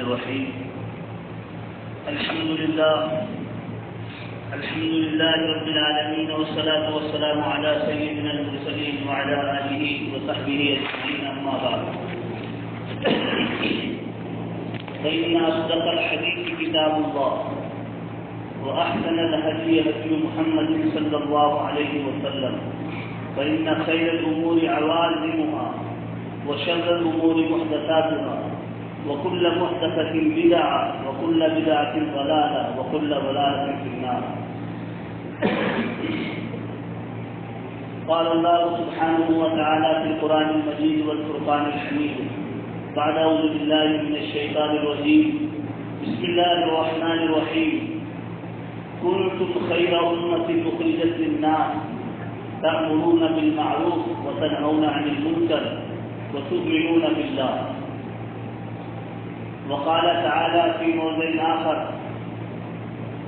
الرحيم. الحمد لله رب العالمين، والصلاة والسلام على سيدنا المرسلين وعلى آله وصحبه أجمعين، أما بعد. فإن أصدق الحديث كتاب الله، وأحسن الهدي هدي محمد صلى الله عليه وسلم، فإن خير الأمور عوازمها، وشر الأمور محدثاتها، وكل محدثة بدعة، وكل بدعة ضلالة، وكل ضلالة في النار. قال الله سبحانه وتعالى في القرآن المجيد والفرقان الحميد بعد أعوذ بالله من الشيطان الرجيم. بسم الله الرحمن الرحيم. كنتم خير أمة أخرجت للناس تأمرون بالمعروف وتنهون عن المنكر وتؤمنون بالله. وقال تعالى في موضع آخر: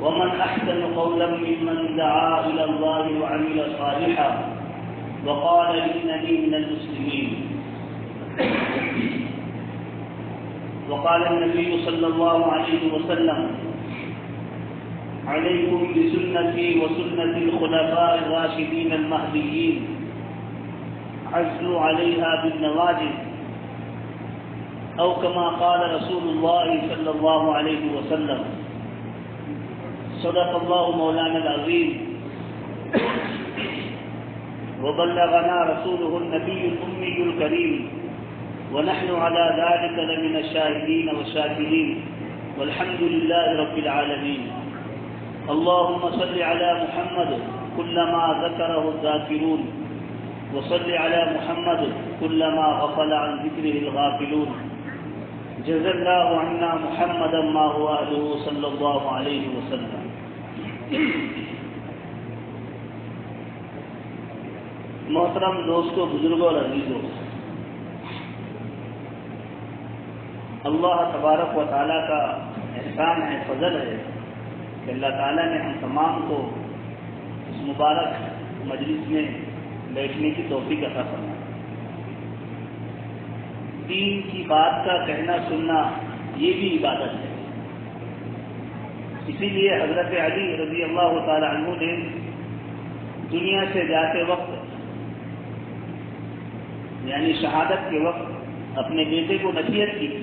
ومن أحسن قولا ممن دعا إلى الله وعمل صالحا وقال إنني من المسلمين. وقال النبي صلى الله عليه وسلم: عليكم بسنتي وسنة الخلفاء الراشدين المهديين، عزوا عليها بالنواجذ، أو كما قال رسول الله صلى الله عليه وسلم. صدق الله مولانا العظيم، وبلغنا رسوله النبي الأمي الكريم، ونحن على ذلك لمن الشاهدين والشاكرين، والحمد لله رب العالمين. اللهم صل على محمد كلما ذكره الذاكرون، وصل على محمد كلما غفل عن ذكره الغافلون. جزا الله عنا محمدا ما هو أهله صلى الله عليه وسلم. محترم دوستوں، بزرگوں اور عزیزوں، اللہ تبارک و تعالیٰ کا احسان ہے، فضل ہے کہ اللہ تعالیٰ نے ہم تمام کو اس مبارک مجلس میں بیٹھنے کی توفیق عطا فرمائی. دین کی بات کا کہنا سننا یہ بھی عبادت ہے. اسی لیے حضرت علی رضی اللہ تعالی عنہ نے دنیا سے جاتے وقت، یعنی شہادت کے وقت، اپنے بیٹے کو نصیحت کی تھی،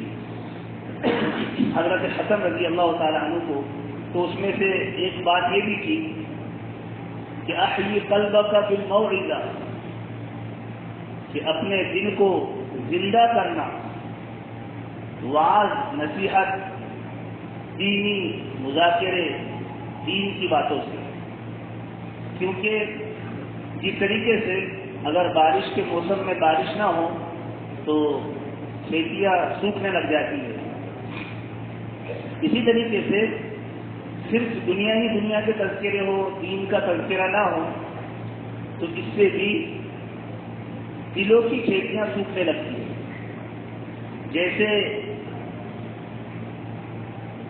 حضرت حسن رضی اللہ تعالی عنہ کو. تو اس میں سے ایک بات یہ بھی کی کہ احیی قلبک بالموعظہ، کہ اپنے دل کو زندہ کرنا وعظ، نصیحت، دینی مذاکرے، دین کی باتوں سے. کیونکہ جس طریقے سے اگر بارش کے موسم میں بارش نہ ہو تو کھیتیاں سوکھنے لگ جاتی ہیں، اسی طریقے سے صرف دنیا ہی دنیا کے تذکرے ہو، دین کا تذکرہ نہ ہو تو اس سے بھی دلوں کی کھیتیاں سوکھنے لگتی ہیں. جیسے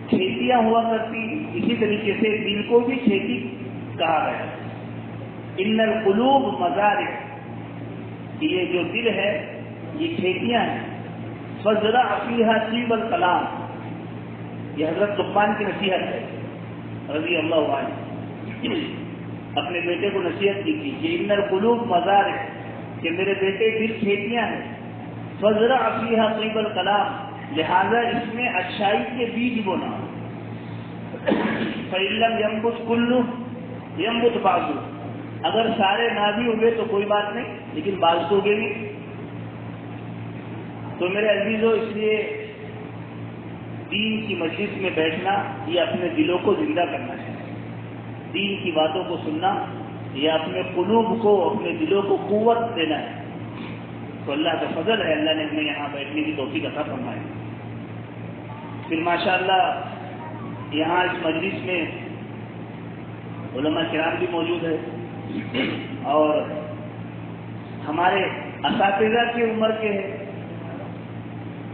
کھیتیاں ہوا کرتی، اسی طریقے سے دل کو بھی کھیتی کہا گیا. ان القلوب مزارع، کہ یہ جو دل ہے یہ کھیتیاں ہیں. فزرع فیہا طیب الکلام، یہ حضرت لقمان کی نصیحت ہے رضی اللہ عنہ. اپنے بیٹے کو نصیحت کی تھی کہ ان القلوب مزارع، کہ میرے بیٹے دل کھیتیاں ہیں. فزرع فیہا طیب الکلام، لہذا اس میں اچھائی کے بیج بونا. فإن لم ينبت كله ينبت بعضه، اگر سارے نہ بھی ہوئے تو کوئی بات نہیں، لیکن بعض تو ہوگے بھی. تو میرے عزیزوں، اس لیے دین کی مجلس میں بیٹھنا یہ اپنے دلوں کو زندہ کرنا ہے. دین کی باتوں کو سننا یہ اپنے قلوب کو، اپنے دلوں کو قوت دینا ہے. تو اللہ کا فضل ہے، اللہ نے ہمیں یہاں بیٹھنے کی توفیق عطا فرمائی. پھر ماشاءاللہ یہاں اس مجلس میں علماء کرام بھی موجود ہے، اور ہمارے اساتذہ کی عمر کے ہیں،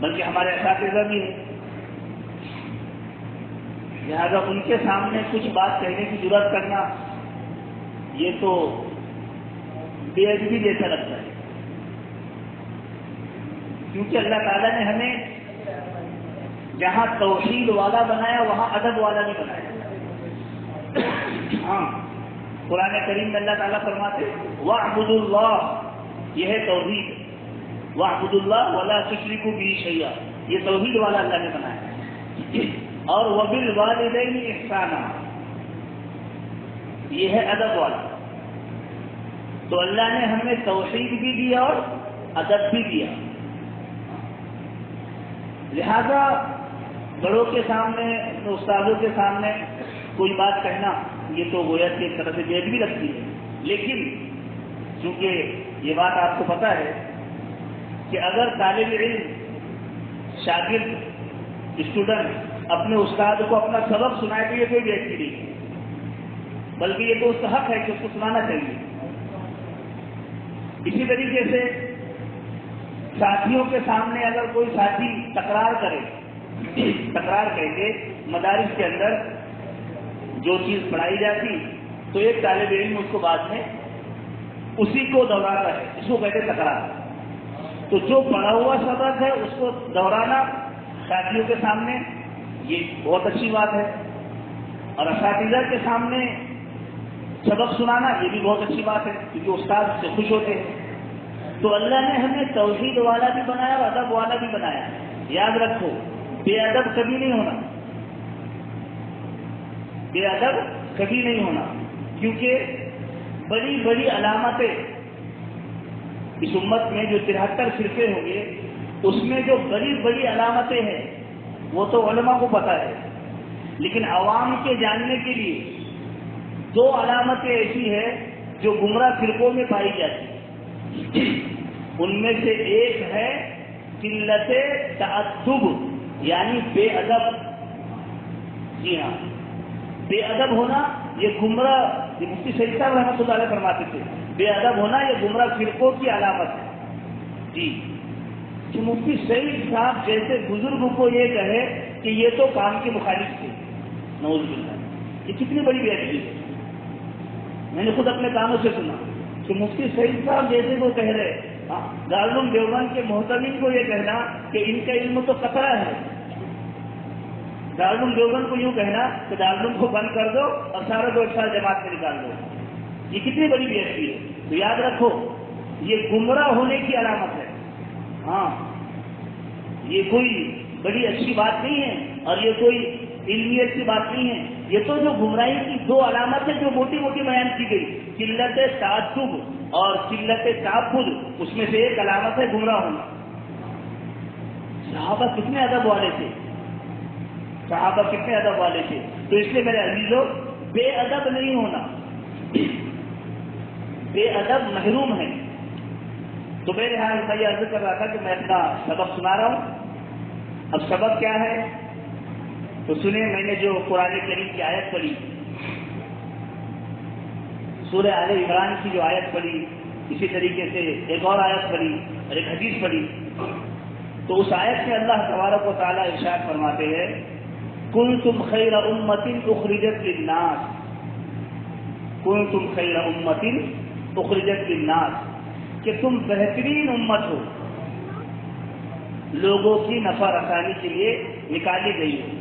بلکہ ہمارے اساتذہ بھی ہیں. لہذا ان کے سامنے کچھ بات کہنے کی جرات کرنا یہ تو بے ادبی جیسا لگتا ہے. کیونکہ اللہ تعالیٰ نے ہمیں جہاں توحید والا بنایا وہاں ادب والا نہیں بنایا. ہاں قرآن کریم میں اللہ تعالیٰ فرماتے وَاعْبُدُوا اللَّهَ، یہ ہے توحید. وَاعْبُدُوا اللَّهَ وَلَا تُشْرِكُوا بِهِ شَيْئًا، یہ توحید والا اللہ نے بنایا. اور وَبِالْوَالِدَيْنِ إِحْسَانًا، یہ ہے ادب والا. تو اللہ نے ہمیں توحید بھی دیا اور ادب بھی دیا. لہذا بڑوں کے سامنے، استادوں کے سامنے کوئی بات کہنا یہ تو گویا کہ ایک طرح سے جیب بھی لگتی ہے. لیکن چونکہ یہ بات آپ کو پتہ ہے کہ اگر طالب علم، شاگرد، اسٹوڈنٹ اپنے استاد کو اپنا سبق سنائے تو یہ کوئی بےعزتی نہیں ہے، بلکہ یہ تو اس کا حق ہے کہ اس کو سنانا چاہیے. اسی طریقے سے ساتھیوں کے سامنے اگر کوئی ساتھی تکرار کرے، تکرار کہہ کے مدارس کے اندر جو چیز پڑھائی جاتی تو ایک طالب علم اس کو بعد میں اسی کو دہراتا ہے، اس کو کہتے تکرار. تو جو پڑھا ہوا سبق ہے اس کو دہرانا ساتھیوں کے سامنے یہ بہت اچھی بات ہے، اور اساتذہ کے سامنے سبق سنانا یہ بھی بہت اچھی بات ہے، کیونکہ استاد سے خوش ہوتے ہیں. تو اللہ نے ہمیں توحید والا بھی بنایا اور ادب والا بھی بنایا. یاد رکھو بے ادب کبھی نہیں ہونا، بے ادب کبھی نہیں ہونا، کیونکہ بڑی بڑی علامتیں اس امت میں جو 73 فرقے ہوں گے اس میں جو بڑی بڑی علامتیں ہیں وہ تو علماء کو پتہ ہے، لیکن عوام کے جاننے کے لیے 2 علامتیں ایسی ہیں جو گمراہ فرقوں میں پائی جاتی ہیں. ان میں سے ایک ہے قلت تعدب، یعنی بے ادب. جی ہاں، بے ادب ہونا یہ گمراہ، یہ مفتی سعید صاحب رحمۃ اللہ علیہ فرماتے تھے بے ادب ہونا یہ گمراہ فرقوں کی علامت ہے. جی کہ مفتی سعید صاحب جیسے بزرگ کو یہ کہے کہ یہ تو کام کے مخالف تھے، نعوذ باللہ، یہ کتنی بڑی بے ادبی ہے. میں نے خود اپنے کانوں سے سنا کہ مفتی سعید صاحب جیسے وہ کہہ رہے دارالعلوم دیوبند کے محتمین کو یہ کہنا کہ ان کا علم تو قطرہ ہے، دارالعلوم دیوبند کو یوں کہنا کہ دارالعلوم کو بند کر دو اور سارے کو ایک سال جماعت میں نکال دو، یہ کتنی بڑی بے ادبی ہے. تو یاد رکھو یہ گمراہ ہونے کی علامت ہے. ہاں یہ کوئی بڑی اچھی بات نہیں ہے اور یہ کوئی علمیت کی بات نہیں ہے. یہ تو جو گمراہی کی 2 علامت ہے جو موٹی موٹی بیان کی گئی، قلت تعصب اور قلت تعبد، اس میں سے ایک علامت ہے گمراہ ہونا. صحابہ کتنے ادب والے تھے، صحابہ کتنے ادب والے تھے. تو اس لیے میرے عزیزوں بے ادب نہیں ہونا، بے ادب محروم ہے. تو میرے حال میں یہ عرض کر رہا تھا کہ میں اپنا سبق سنا رہا ہوں. اب سبق کیا ہے تو سنیں. میں نے جو قرآن کریم کی آیت پڑھی، سورہ آل عمران کی جو آیت پڑھی، اسی طریقے سے ایک اور آیت پڑھی اور ایک حدیث پڑھی. تو اس آیت میں اللہ تبارک و تعالیٰ ارشاد فرماتے ہیں کنتم خیر امۃ اخرجت للناس، کنتم خیر امۃ اخرجت للناس، کہ تم بہترین امت ہو، لوگوں کی نفع رسانی کے لیے نکالی گئی ہو.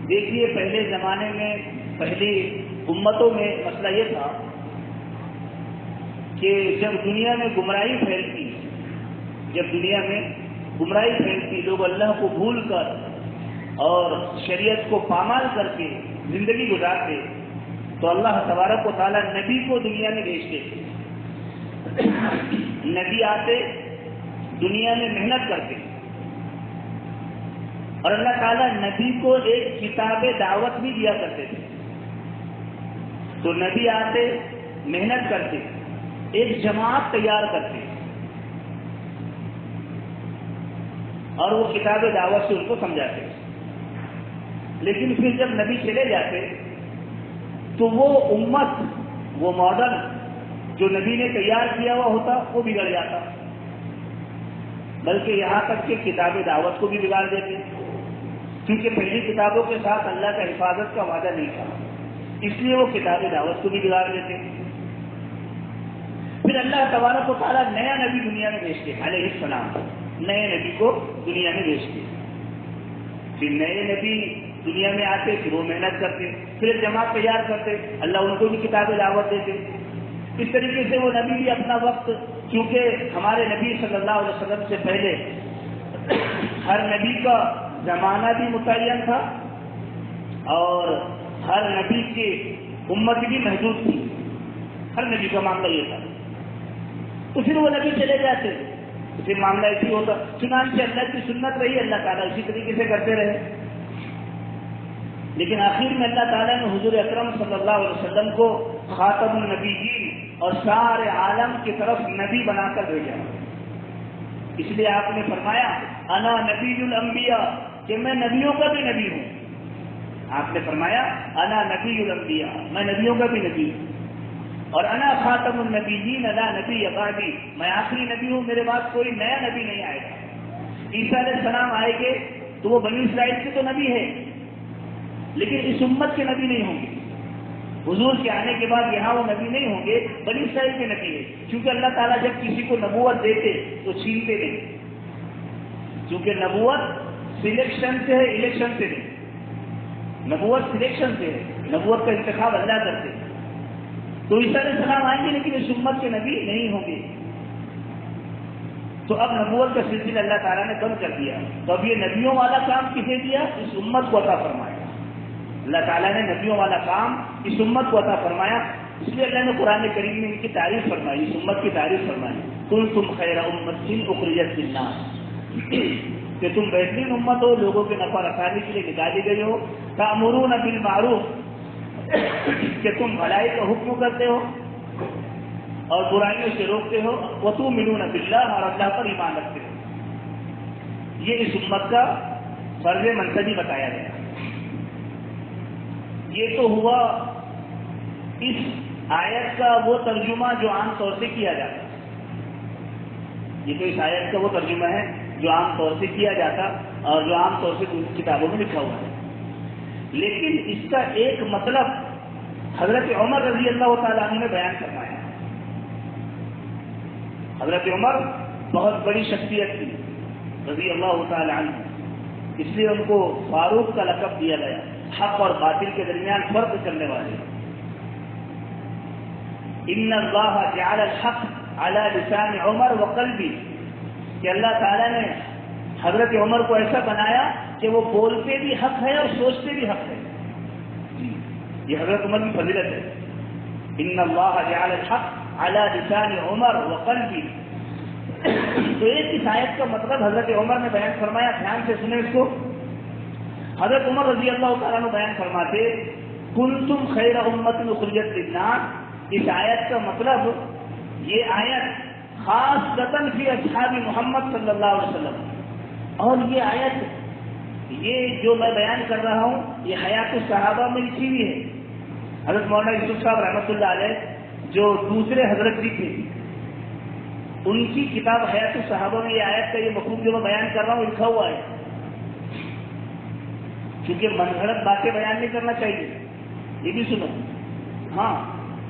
دیکھیے پہلے زمانے میں، پہلی امتوں میں مسئلہ یہ تھا کہ جب دنیا میں گمراہی پھیلتی، جب دنیا میں گمراہی پھیلتی، لوگ اللہ کو بھول کر اور شریعت کو پامال کر کے زندگی گزارتے، تو اللہ تبارک و تعالیٰ نبی کو دنیا میں بھیجتے. نبی آتے دنیا میں محنت کرتے اور اللہ تعالیٰ نبی کو ایک کتاب دعوت بھی دیا کرتے تھے. تو نبی آتے محنت کرتے، ایک جماعت تیار کرتے اور وہ کتاب دعوت سے ان کو سمجھاتے. لیکن پھر جب نبی چلے جاتے تو وہ امت، وہ ماڈل جو نبی نے تیار کیا ہوا ہوتا وہ بگڑ جاتا، بلکہ یہاں تک کہ کتاب دعوت کو بھی بگاڑ دیتے، کیونکہ پہلی کتابوں کے ساتھ اللہ کا حفاظت کا وعدہ نہیں تھا، اس لیے وہ کتاب دعوت کو بھی بگاڑ دیتے. پھر اللہ تبارک و تعالیٰ نیا نبی دنیا میں بھیجتے علیہ السلام. نئے نبی کو دنیا میں بھیجتے، پھر نئے نبی دنیا میں آتے، پھر وہ محنت کرتے، پھر جماعت تیار کرتے، اللہ ان کو بھی کتابیں دعوت دیتے۔ اس طریقے سے وہ نبی بھی اپنا وقت، کیونکہ ہمارے نبی صلی اللہ علیہ وسلم سے پہلے ہر نبی کا زمانہ بھی متعین تھا اور ہر نبی کی امت بھی محدود تھی، ہر نبی کا معاملہ یہ تھا۔ تو پھر وہ نبی چلے جاتے تو پھر معاملہ ایسی ہوتا، چنانچہ اللہ کی سنت رہی، اللہ تعالیٰ اسی طریقے سے کرتے رہے۔ لیکن آخر میں اللہ تعالیٰ نے حضور اکرم صلی اللہ علیہ وسلم کو خاتم النبیین اور سارے عالم کی طرف نبی بنا کر بھیجا۔ اس لیے آپ نے فرمایا انا نبی الانبیاء، کہ میں نبیوں کا بھی نبی ہوں۔ آپ نے فرمایا انا نبی الانبیاء، میں نبیوں کا بھی نبی ہوں، اور انا خاتم النبیین لا نبی بعدی، میں آخری نبی ہوں، میرے بعد کوئی نیا نبی نہیں آئے گا۔ عیسیٰ علیہ السلام آئے گے تو وہ بنی اسرائیل کے تو نبی ہے، لیکن اس امت کے نبی نہیں ہوں گے۔ حضور کے آنے کے بعد یہاں وہ نبی نہیں ہوں گے، بنی اسرائیل کے نبی ہے، کیونکہ اللہ تعالیٰ جب کسی کو نبوت دیتے تو چھینتے نہیں، کیونکہ نبوت سلیکشن سے ہے، الیکشن سے نہیں۔ نبوت سلیکشن سے ہے، نبوت کا انتخاب اللہ کرتے۔ تو عیسیٰ علیہ السلام آئیں گے لیکن اس امت کے نبی نہیں ہوں گے۔ تو اب نبوت کا سلسلہ اللہ تعالیٰ نے کم کر دیا، تو اب یہ نبیوں والا کام کسے دیا؟ اس امت کو عطا فرمایا۔ اللہ تعالیٰ نے نبیوں والا کام اس امت کو عطا فرمایا، اس لیے اللہ نے قرآن کریم میں ان کی تعریف فرمائی، اس امت کی تعریف فرمائی، کنتم خیر امۃ اخرجت للناس، کہ تم بہترین امت ہو، لوگوں کے نفع رسانی کے لیے نکالی گئی ہو، تأمرون بالمعروف، کہ تم بھلائی کا حکم کرتے ہو اور برائیوں سے روکتے ہو، وتؤمنون باللہ، اور اللہ پر ایمان رکھتے ہو۔ یہ اس امت کا فرض منصبی بتایا گیا۔ یہ تو ہوا اس آیت کا وہ ترجمہ جو عام طور سے کیا جاتا ہے، یہ تو اس آیت کا وہ ترجمہ ہے جو عام طور سے کیا جاتا اور جو عام طور سے کتابوں میں لکھا ہوا ہے۔ لیکن اس کا ایک مطلب حضرت عمر رضی اللہ تعالیٰ عنہ نے بیان فرمایا۔ حضرت عمر بہت بڑی شخصیت تھی رضی اللہ تعالیٰ عنہ، اس لیے ان کو فاروق کا لقب دیا گیا، حق اور باطل کے درمیان فرق کرنے والے۔ ان اللہ جعل الحق علی لسان عمر وقلبی، کہ اللہ تعالیٰ نے حضرت عمر کو ایسا بنایا کہ وہ بولتے بھی حق ہے اور سوچتے بھی حق ہے۔ یہ حضرت عمر کی فضیلت ہے۔ ان اللہ جعل الحق علی لسان عمر وقلبی۔ تو ایک اس آیت کا مطلب حضرت عمر نے بیان فرمایا، دھیان سے سنیں اس کو۔ حضرت عمر رضی اللہ تعالیٰ عنہ بیان فرماتے کنتم خیر امۃ اخرجت للناس، اس آیت کا مطلب یہ آیت خاصۃ فی اصحاب محمد صلی اللہ علیہ وسلم، اور یہ آیت، یہ جو میں بیان کر رہا ہوں یہ حیات الصحابہ میں لکھی ہوئی ہے۔ حضرت مولانا یوسف صاحب رحمۃ اللہ علیہ جو دوسرے حضرت جی تھے، ان کی کتاب حیات الصحابہ میں یہ آیت کا یہ مفہوم جو میں بیان کر رہا ہوں لکھا ہوا ہے، کیونکہ من گھڑت باتیں بیان نہیں کرنا چاہیے، یہ بھی سنو۔ ہاں،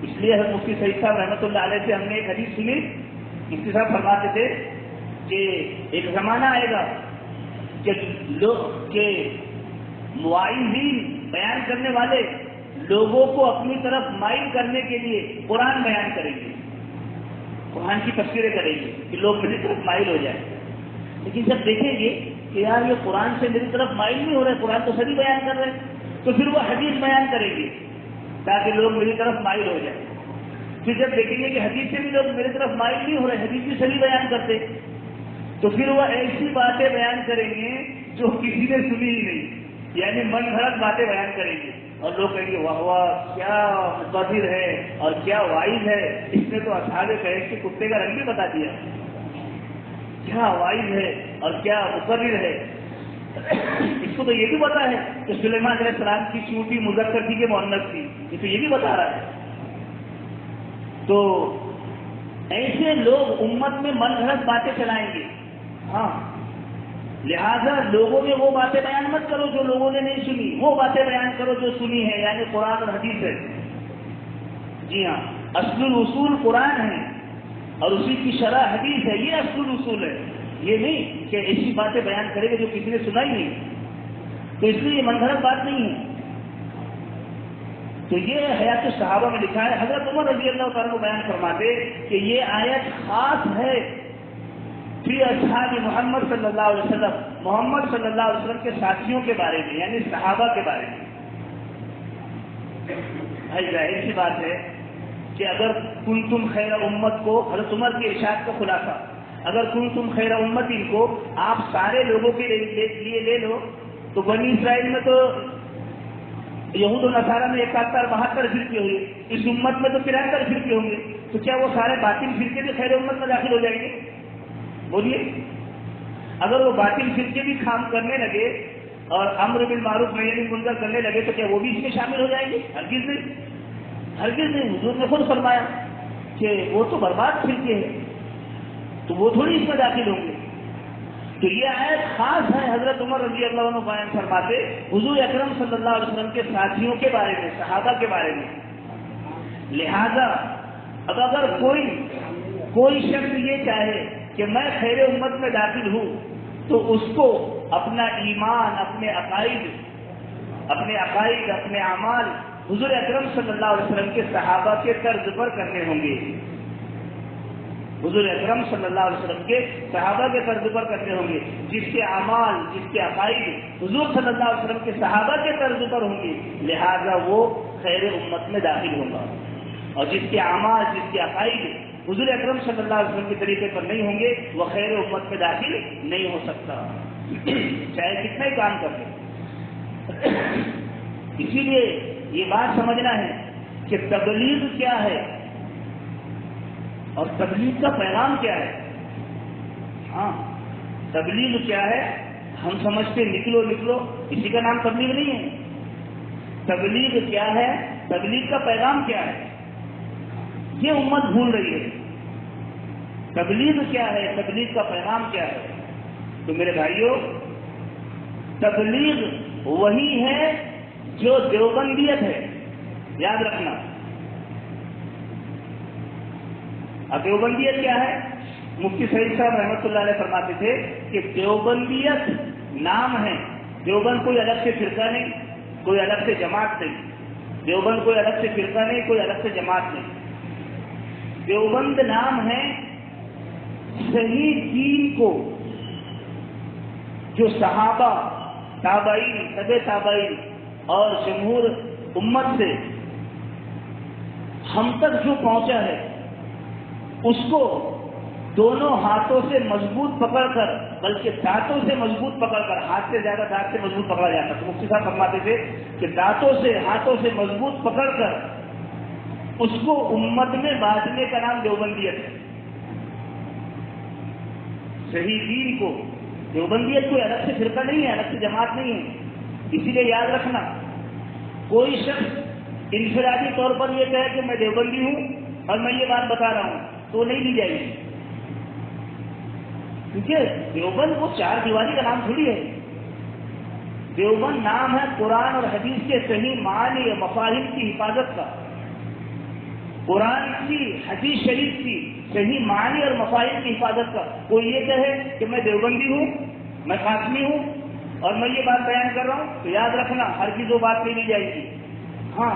اس لیے حضرت مفتی سعید صاحب رحمۃ اللہ علیہ سے ہم نے ایک حدیث سنی، مفتی صاحب فرماتے تھے کہ ایک زمانہ آئے گا کہ مواعظین بیان کرنے والے لوگوں کو اپنی طرف مائل کرنے کے لیے قرآن بیان کریں گے، قرآن کی تفسیریں کریں گے کہ لوگ میری طرف مائل ہو جائیں، لیکن جب دیکھیں گے کہ یار یہ قرآن سے میری طرف مائل نہیں ہو رہے، قرآن تو سبھی بیان کر رہے ہیں، تو پھر وہ حدیث بیان کریں گے تاکہ لوگ میری طرف مائل ہو جائیں۔ پھر جب دیکھیں گے کہ حدیث سے بھی لوگ میری طرف مائل نہیں ہو رہے، حدیث بھی سبھی بیان کرتے، تو پھر وہ ایسی باتیں بیان کریں گے جو کسی نے سنی ہی نہیں، یعنی من گھڑت باتیں بیان کریں گے، اور لوگ کہیں گے واہ واہ کیا مقدر ہے اور کیا وائز ہے، اس نے تو اصحاب کہف کے کتے کا رنگ بھی بتا دیا، کیا وائز ہے اور کیا مقرر ہے۔ اس کو تو یہ بھی پتا ہے کہ سلیمان علیہ السلام کی چونٹی مذکر تھی کہ مؤنث تھی، یہ تو یہ بھی بتا رہا ہے۔ تو ایسے لوگ امت میں من گھڑت باتیں چلائیں گے، ہاں، لہذا لوگوں میں وہ باتیں بیان مت کرو جو لوگوں نے نہیں سنی، وہ باتیں بیان کرو جو سنی ہے، یعنی قرآن اور حدیث ہے۔ جی ہاں، اصل الاصول قرآن ہے اور اسی کی شرح حدیث ہے، یہ اصل الاصول ہے۔ یہ نہیں کہ ایسی باتیں بیان کرے گا جو کسی نے سنا ہی نہیں، تو اس لیے یہ منگھڑت بات نہیں ہے۔ تو یہ حیات الصحابہ میں لکھا ہے، حضرت عمر رضی اللہ تعالیٰ کو بیان فرماتے کہ یہ آیت خاص ہے فی اصحاب محمد صلی اللہ علیہ وسلم، محمد صلی اللہ علیہ وسلم کے ساتھیوں کے بارے میں، یعنی صحابہ کے بارے میں۔ بھائی ظاہر سی بات ہے کہ اگر کنتم خیر امت کو، حضرت عمر کے ارشاد کا خلاصہ، اگر کنتم خیر امت ان کو آپ سارے لوگوں کے لیے لے لو، تو بنی اسرائیل میں تو یہود و نصارہ میں 71-72 فرقے ہوئے، اس امت میں تو 73 فرقے ہوں گے، تو کیا وہ سارے باطل فرقے بھی خیر امت میں داخل ہو جائیں گے؟ بولیے، اگر وہ باطل فرقے بھی کام کرنے لگے اور امر بالمعروف نہی عن المنکر کرنے لگے تو کیا وہ بھی اس میں شامل ہو جائیں گے؟ ہرگز نہیں، ہرگز نہیں۔ حضور نے خود فرمایا کہ وہ تو برباد فرقے ہیں، تو وہ تھوڑی اس میں داخل ہوں گے۔ تو یہ آیت خاص ہے، حضرت عمر رضی اللہ عنہ بیان فرماتے حضور اکرم صلی اللہ علیہ وسلم کے ساتھیوں کے بارے میں، صحابہ کے بارے میں۔ لہذا اب اگر کوئی شخص یہ چاہے کہ میں خیر امت میں داخل ہوں، تو اس کو اپنا ایمان، اپنے عقائد، اپنے اعمال حضور اکرم صلی اللہ علیہ وسلم کے صحابہ کے طرز پر کرنے ہوں گے، حضور اکرم صلی اللہ علیہ وسلم کے صحابہ کے طرز پر کرنے ہوں گے۔ جس کے اعمال، جس کے عقائد حضور صلی اللہ علیہ وسلم کے صحابہ کے طرز پر ہوں گے، لہذا وہ خیر امت میں داخل ہوگا، اور جس کے اعمال، جس کے عقائد حضور اکرم صلی اللہ علیہ وسلم کے طریقے پر نہیں ہوں گے، وہ خیر امت میں داخل نہیں ہو سکتا، چاہے کتنا ہی کام کر لے۔ اسی لیے یہ بات سمجھنا ہے کہ تبلیغ کیا ہے اور تبلیغ کا پیغام کیا ہے۔ ہاں، تبلیغ کیا ہے؟ ہم سمجھتے نکلو نکلو، اسی کا نام تبلیغ نہیں ہے۔ تبلیغ کیا ہے؟ تبلیغ کا پیغام کیا ہے؟ یہ امت بھول رہی ہے۔ تبلیغ کیا ہے؟ تبلیغ کا پیغام کیا ہے؟ تو میرے بھائیوں، تبلیغ وہی ہے جو دیوبندیت ہے، یاد رکھنا۔ اب دیوبندیت کیا ہے؟ مفتی سعید صاحب رحمۃ اللہ علیہ فرماتے تھے کہ دیوبندیت نام ہے، دیوبند کوئی الگ سے فرقہ نہیں، کوئی الگ سے جماعت نہیں، دیوبند کوئی الگ سے فرقہ نہیں، کوئی الگ سے جماعت نہیں۔ دیوبند نام ہے صحیح دین کو جو صحابہ، تابعین، تبع تابعین اور جمہور امت سے ہم تک جو پہنچا ہے، اس کو دونوں ہاتھوں سے مضبوط پکڑ کر، بلکہ دانتوں سے مضبوط پکڑ کر، ہاتھ سے زیادہ دانت سے مضبوط پکڑا جاتا ہے، تو مفتی صاحب فرماتے تھے کہ دانتوں سے، ہاتھوں سے مضبوط پکڑ کر اس کو امت میں بانٹنے کا نام دیوبندیت ہے۔ صحیح دین کو، دیوبندیت کوئی الگ سے فرقہ نہیں ہے، الگ سے جماعت نہیں ہے۔ اسی لیے یاد رکھنا، کوئی شخص انفرادی طور پر یہ کہے کہ میں دیوبندی ہوں اور میں یہ بات بتا رہا ہوں، تو نہیں لی جائے گی، کیونکہ دیوبند وہ چار دیواری کا نام تھوڑی ہے۔ دیوبند نام ہے قرآن اور حدیث کے صحیح معنی اور مفاہیم کی حفاظت کا، قرآن کی، حدیث شریف کی صحیح معنی اور مفاہیم کی حفاظت کا۔ کوئی یہ کہے کہ میں دیوبندی ہوں، میں قاسمی ہوں اور میں یہ بات بیان کر رہا ہوں، تو یاد رکھنا ہرگز وہ بات نہیں لی جائے گی۔ ہاں،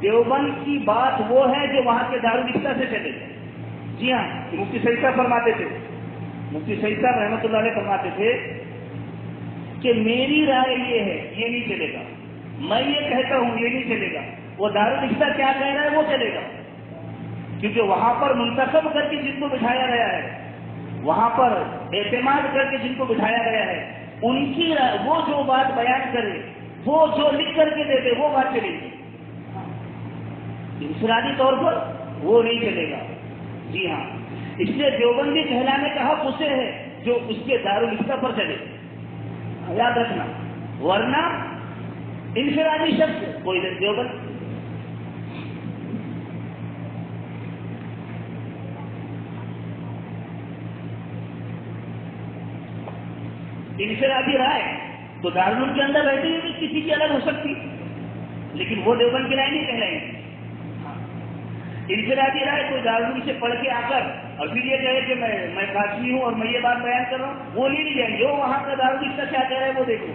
دیوبند کی بات وہ ہے جو وہاں کے دارالفتہ سے چلے۔ جی ہاں، مفتی سعید صاحب فرماتے تھے، مفتی سعید صاحب رحمۃ اللہ علیہ فرماتے تھے کہ میری رائے یہ ہے، یہ نہیں چلے گا، میں یہ کہتا ہوں یہ نہیں چلے گا، وہ دارالفتہ کیا کہہ رہا ہے وہ چلے گا، کیونکہ وہاں پر منتخب کر کے جن کو بٹھایا گیا ہے، وہاں پر اعتماد کر کے جن کو بٹھایا گیا ہے، ان کی وہ جو بات بیان کرے، وہ جو لکھ کر کے دے دے، وہ بات چلے گی۔ انفرادی طور پر وہ نہیں چلے گا۔ جی ہاں، اس لیے دیوبندی کہلانے کا حق اسے ہے جو اس کے دارالفتہ پر چلے، یاد رکھنا، ورنہ انفرادی شخص کوئی دیوبند۔ انفرادی رائے تو دارالعلوم کے اندر بیٹھی ہوئی کسی کی الگ ہو سکتی، لیکن وہ دیوبند کی رائے نہیں کہلائیں گی۔ انفرادی رائے کوئی دارالعلوم سے پڑھ کے آ کر اور پھر یہ کہے کہ میں قاسمی ہوں اور میں یہ بات بیان کر رہا ہوں، وہ نہیں جائیں گے. وہ وہاں کا دارالفتہ کیا کہہ رہا ہے وہ دیکھو.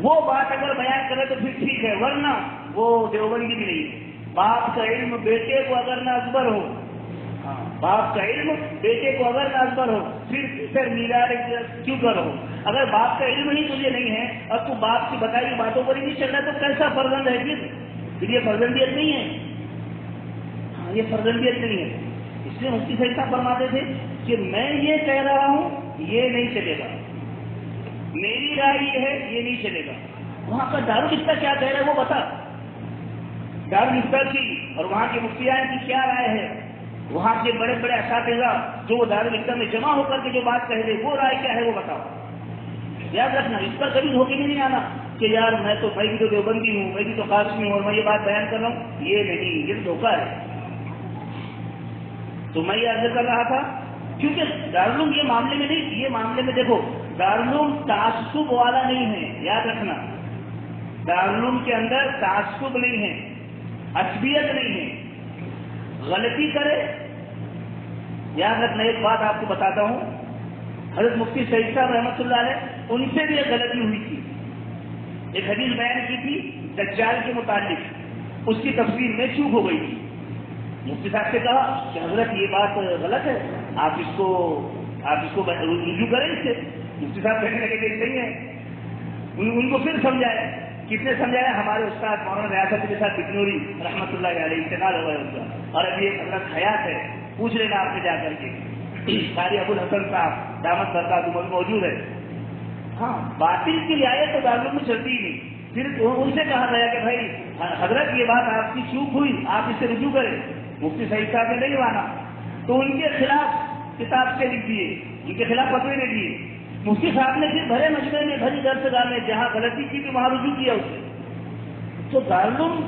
وہ بات اگر بیان کرے تو پھر ٹھیک ہے، ورنہ وہ دیوبندی بھی نہیں ہے. باپ کا علم بیٹے کو اگر نہ ازبر ہو، باپ کا علم بیٹے کو اگر نہ ازبر ہو پھر میرا کیوں کرو. اگر باپ کا علم ہی تجھے نہیں ہے اور تو باپ کی بتائی باتوں پر ہی نہیں چل رہا تو کیسا فرزند ہے پھر یہ فرزندیت نہیں ہے. یہ فرزندیت نہیں ہے. اس لیے مفتی صاحب صاحب فرماتے تھے کہ میں یہ کہہ رہا ہوں یہ نہیں چلے گا، میری رائے یہ ہے یہ نہیں چلے گا. وہاں کا دارالفتہ کیا کہہ رہا ہے وہ بتا، دارالفتہ کی اور وہاں کے مفتیان کی کیا رائے ہے، وہاں کے بڑے بڑے اساتذہ جو وہ دارالفتہ میں جمع ہو کر کے جو بات کہہ دے وہ رائے کیا ہے وہ بتاؤ. یاد رکھنا اس پر کبھی دھوکے میں نہیں آنا کہ یار میں بھی تو دیوبندی ہوں، میں بھی تو قاسمی ہوں اور میں یہ بات بیان کر رہا ہوں. یہ نہیں، یہ دھوکہ ہے. تو میں یہ عرض کر رہا تھا کیونکہ دارالعلوم یہ معاملے میں نہیں، یہ معاملے میں دیکھو دارالعلوم تعصب والا نہیں ہے. یاد رکھنا دارالعلوم کے اندر تعصب نہیں ہے، عصبیت نہیں ہے. غلطی کرے، یاد رکھنا ایک بات آپ کو بتاتا ہوں، حضرت مفتی سعید صاحب رحمۃ اللہ علیہ ان سے بھی ایک غلطی ہوئی تھی. ایک حدیث بیان کی تھی دجال کے متعلق، اس کی تفسیر میں چوک ہو گئی تھی. مفتی صاحب سے کہا کہ حضرت یہ بات غلط ہے، آپ اس کو رجوع کریں اس سے. مفتی صاحب کہنے لگے کہ صحیح ہے. ان کو پھر سمجھایا. کتنے سمجھایا؟ ہمارے استاد مولانا ریاست کے ساتھ بکنوری رحمۃ اللہ علیہ انتقال ہوا ہے ان کا، اور ابھی ایک حضرت حیات ہے، پوچھ لینا آپ سے جا کر کے. قاری ابو الحسن صاحب دامت برکات موجود ہے. ہاں باطل کی رعایت تو دارالعلوم میں چلتی ہی نہیں. پھر ان سے کہا گیا کہ بھائی حضرت یہ بات آپ کی چوک ہوئی، آپ اس سے رجوع کریں. مفتی سعید صاحب نے نہیں مانا تو ان کے خلاف کتاب سے لکھ دیے، ان کے خلاف فتوے دے دیے. مفتی صاحب نے پھر بھرے مجمع میں بھری درسگاہ میں جہاں غلطی کی بھی وہاں رجوع کیا اس سے. تو دارالعلوم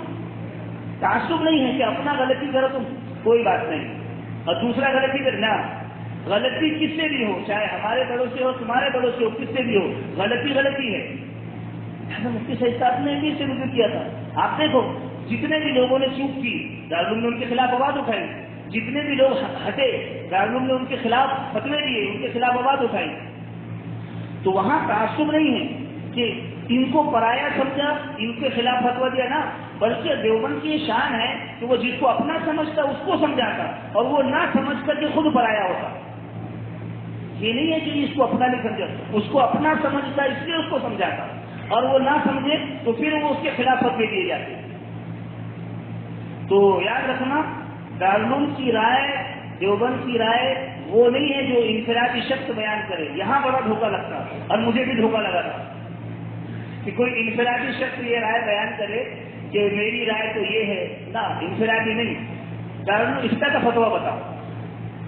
تعصب نہیں ہے کہ اپنا غلطی کرو تم کوئی بات نہیں اور دوسرا غلطی کرنا. غلطی کس سے بھی ہو، چاہے ہمارے بڑوں سے ہو تمہارے بڑوں سے ہو، کس سے بھی ہو غلطی غلطی ہے. مفتی سعید صاحب نے بھی اس سے رجوع کیا تھا. آپ دیکھو جتنے بھی لوگوں نے چوک کی دارالعلوم نے ان کے خلاف آواز اٹھائی، جتنے بھی لوگ ہٹے دارالعلوم نے ان کے خلاف فتوے دیے، ان کے خلاف آواز اٹھائی. تو وہاں تعصب نہیں ہے کہ ان کو پرایا سمجھا ان کے خلاف فتویٰ دیا نا، بلکہ دیوبند کی شان ہے کہ وہ جس کو اپنا سمجھتا اس کو سمجھاتا اور وہ نہ سمجھ کر کے خود پرایا ہوتا. یہ نہیں ہے کہ اس کو اپنا نہیں سمجھا، اس کو اپنا سمجھتا اس لیے اس کو سمجھاتا اور وہ نہ سمجھے تو پھر وہ اس کے خلاف فتوے دیے جاتے. تو یاد رکھنا دارالعلوم کی رائے دیوبند کی رائے وہ نہیں ہے جو انفرادی شخص بیان کرے. یہاں بڑا دھوکہ لگتا اور مجھے بھی دھوکہ لگا تھا کہ کوئی انفرادی شخص یہ رائے بیان کرے کہ میری رائے تو یہ ہے نا، انفرادی نہیں. دارالعلوم اس کا فتویٰ بتاؤ.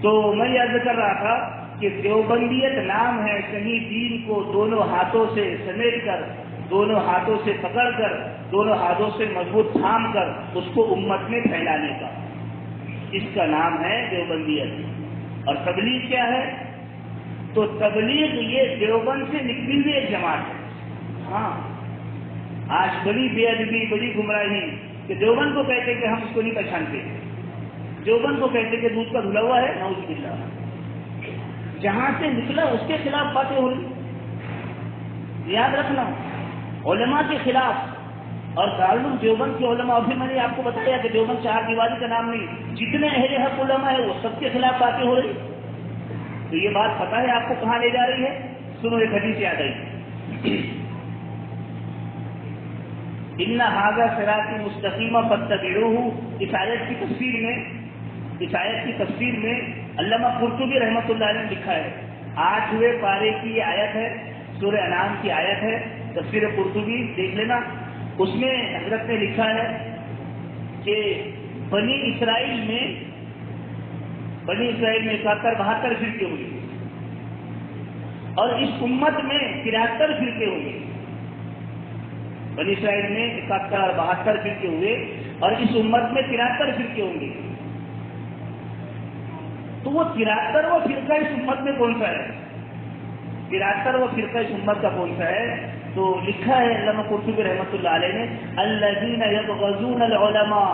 تو میں یہ عرض کر رہا تھا کہ دیوبندیت نام ہے کہیں دین کو دونوں ہاتھوں سے سمیٹ کر، دونوں ہاتھوں سے پکڑ کر، دونوں ہاتھوں سے مضبوط تھام کر اس کو امت میں پھیلانے کا، اس کا نام ہے دیوبندیت. اور تبلیغ کیا ہے؟ تو تبلیغ یہ دیوبند سے نکلی ہوئی ایک جماعت ہے. ہاں آج بڑی بے ادبی، بڑی گمراہی کہ دیوبند کو کہتے کہ ہم اس کو نہیں پہچانتے، دیوبند کو کہتے کہ دودھ کا دھلا ہوا ہے، نعوذ باللہ. جہاں سے نکلا اس کے خلاف باتیں ہو رہی. یاد رکھنا علماء کے خلاف اور دارالعلوم دیوبند کے علماء. اور پھر میں نے آپ کو بتایا کہ دیوبند چہار دیواری کا نام نہیں، جتنے اہل حق علماء ہیں وہ سب کے خلاف باتیں ہو رہی. تو یہ بات پتہ ہے آپ کو کہاں لے جا رہی ہے؟ سنو ایک حدیث یاد آئی، ان ھذا صراطی مستقیم فاتبعوہ. اس آیت کی تفسیر میں علامہ قرطبی رحمۃ اللہ علیہ نے لکھا ہے. 8ویں پارے کی یہ آیت ہے، سورہ انعام کی آیت ہے، تفسیر قرطبی دیکھ لینا. اس میں حضرت نے لکھا ہے کہ بنی اسرائیل میں 71-72 فرقے ہوئے اور اس امت میں 73 فرقے ہوئے. بنی اسرائیل میں 71 اور 72 فرقے ہوئے اور اس امت میں 73 فرقے ہوں گے. تو وہ 73واں فرقہ اس امت میں کون سا ہے؟ 73واں فرقہ اس امت کا کون سا ہے؟ تو لکھا ہے علامہ قرطبی رحمۃ اللہ علیہ نے، الذین یبغضون العلماء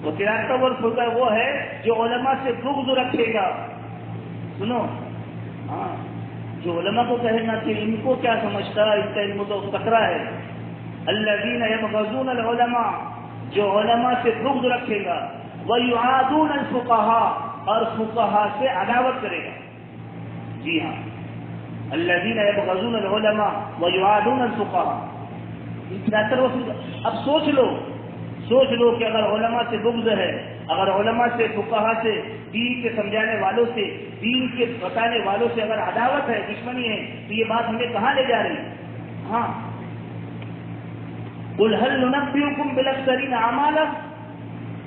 وہ 73واں فرقہ وہ ہے جو علماء سے بغض رکھے گا. سنو، ہاں، جو علماء کو کہنا کہ ان کو کیا سمجھتا، ان کا علم تو کترا ہے. الذین یبغضون العلماء، جو علماء سے بغض رکھے گا، ویعادون الفقہاء، اور فقہاء سے عداوت کرے گا. جی ہاں، الذین یبغضون العلماء ویعادون الفقہاء. اب سوچ لو کہ اگر علماء سے بغض ہے، اگر علماء سے، فقہاء سے، دین کے سمجھانے والوں سے، دین کے بتانے والوں سے اگر عداوت ہے، دشمنی ہے، تو یہ بات ہمیں کہاں لے جا رہی ہے؟ ہاں، قل هل ننبئكم بالاخسرین اعمالا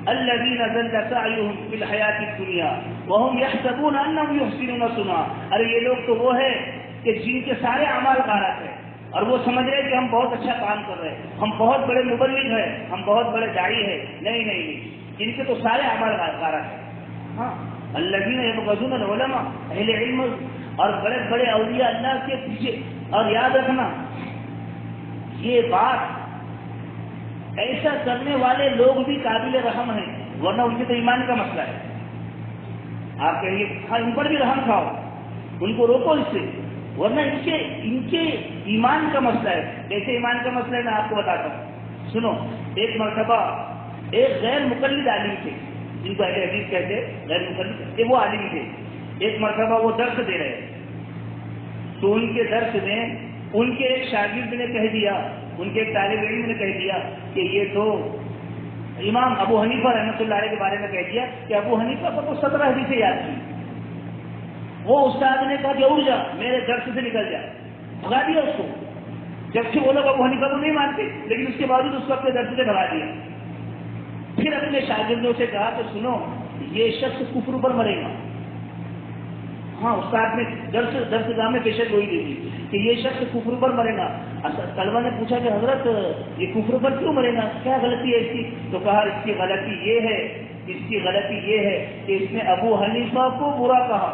الذین ضل سعیهم فی الحیاۃ الدنیا وهم یحسبون انهم یحسنون صنعا. ارے یہ لوگ تو وہ ہے کہ جن کے سارے اعمال غارت ہیں اور وہ سمجھ رہے کہ ہم بہت اچھا کام کر رہے ہیں، ہم بہت بڑے مبلغ ہیں، ہم بہت بڑے داعی ہیں. نہیں، جن کے تو سارے اعمال غارت ہیں. ہاں، الذین یبغضون العلماء، اہل علم اور بڑے بڑے اولیاء اللہ کے پیچھے. اور یاد رکھنا، یہ بات ایسا کرنے والے لوگ بھی قابل رحم ہیں، ورنہ ان کے تو ایمان کا مسئلہ ہے. آپ کہیں گے ہاں ان پر بھی رحم کھاؤ، ان کو روکو اس سے، ورنہ ان کے ایمان کا مسئلہ ہے. کیسے ایمان کا مسئلہ ہے میں آپ کو بتاتا ہوں. سنو، ایک مرتبہ ایک غیر مقلد عالم تھے، جن کو اہل حدیث کہتے ہیں، غیر مقلد وہ عالم تھے. ایک مرتبہ وہ درس دے رہے، تو ان کے درس میں ان کے ایک شاگرد نے کہہ دیا، ان کے ایک طالب علم نے کہہ دیا کہ یہ تو امام ابو حنیفہ رحمۃ اللہ علیہ کے بارے میں کہہ دیا کہ ابو حنیفہ کو تو 17 حدیثیں یاد کی. وہ استاد نے کہا کہ اٹھ جا، میرے درس سے نکل جا، بھگا دیا اس کو. جبکہ وہ لوگ ابو حنیفہ کو نہیں مانتے، لیکن اس کے باوجود اس کو اپنے درس سے بھگا دیا. پھر اپنے شاگردوں سے کہا کہ سنو، یہ شخص کفر پر مرے گا. ہاں، استاد نے درس گاہ میں پیشن گوئی دی تھی کہ یہ شخص کفر پر مرے گا. طلبہ نے پوچھا کہ حضرت یہ کفر پر کیوں مرے گا، کیا غلطی ہے اس کی؟ تو کہا اس کی غلطی یہ ہے کہ اس نے ابو حنیفہ کو برا کہا،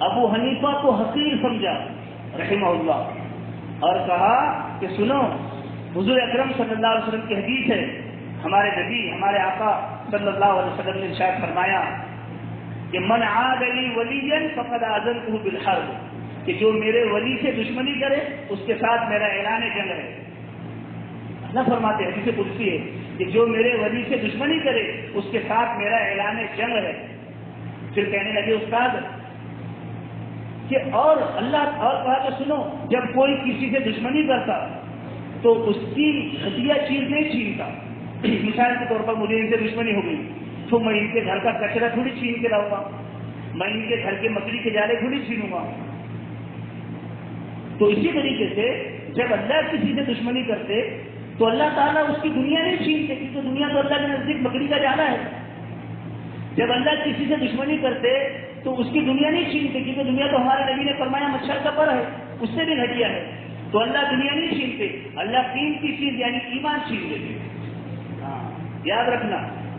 ابو حنیفہ کو حقیر سمجھا رحمہ اللہ، اور کہا کہ سنو، حضور اکرم صلی اللہ علیہ وسلم کی حدیث ہے، ہمارے نبی، ہمارے آقا صلی اللہ علیہ وسلم نے ارشاد فرمایا کہ من عاد لی ولیا فقد آذنتہ بالحرب، کہ جو میرے ولی سے دشمنی کرے اس کے ساتھ میرا اعلان جنگ ہے. اللہ فرماتے ہیں، حدیث قدسی ہے کہ جو میرے ولی سے دشمنی کرے اس کے ساتھ میرا اعلان جنگ ہے. پھر کہنے لگے استاد کہ اور اللہ اور کہا کہ سنو، جب کوئی کسی سے دشمنی کرتا تو اس کی گھٹیا چیز نہیں چھینتا. مثال کے طور پر مجھے ان سے دشمنی ہو گئی تو میں ان کے گھر کا کچرا تھوڑی چھین کے لاؤں گا، میں ان کے گھر کے مکڑی کے جالے تھوڑی چھینوں گا. تو اسی طریقے سے جب اللہ کسی سے دشمنی کرتے تو اللہ تعالیٰ اس کی دنیا نہیں چھینتے، کیونکہ دنیا تو اللہ کے نزدیک مکڑی کا جالا ہے. جب اللہ کسی سے دشمنی کرتے تو اس کی دنیا نہیں چھینتے، کیونکہ دنیا تو ہمارے نبی نے فرمایا مچھر کا پر ہے، اس سے بھی گھٹیا ہے. تو اللہ دنیا نہیں چھینتے، اللہ قیمتی چیز یعنی ایمان چھین لیتے. ہاں، یاد رکھنا،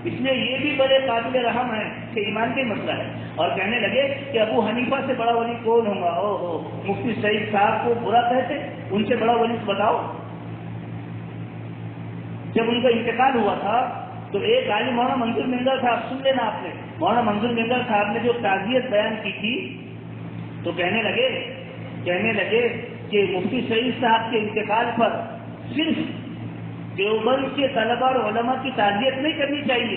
اس میں یہ بھی بڑے قابل رحم ہے کہ ایمان کا مسئلہ ہے. اور کہنے لگے کہ ابو حنیفہ سے بڑا ولی کون ہوگا؟ مفتی سعید صاحب کو برا کہتے، ان سے بڑا ولی بتاؤ. جب ان کا انتقال ہوا تھا تو ایک عالم مولانا منظور مینگر صاحب، سن لینا آپ نے، مولانا منظور مینگر صاحب نے جو تعزیت بیان کی تھی تو کہنے لگے کہ مفتی سعید صاحب کے انتقال پر صرف دیوبند کے طلبہ اور علماء کی تعزیت نہیں کرنی چاہیے،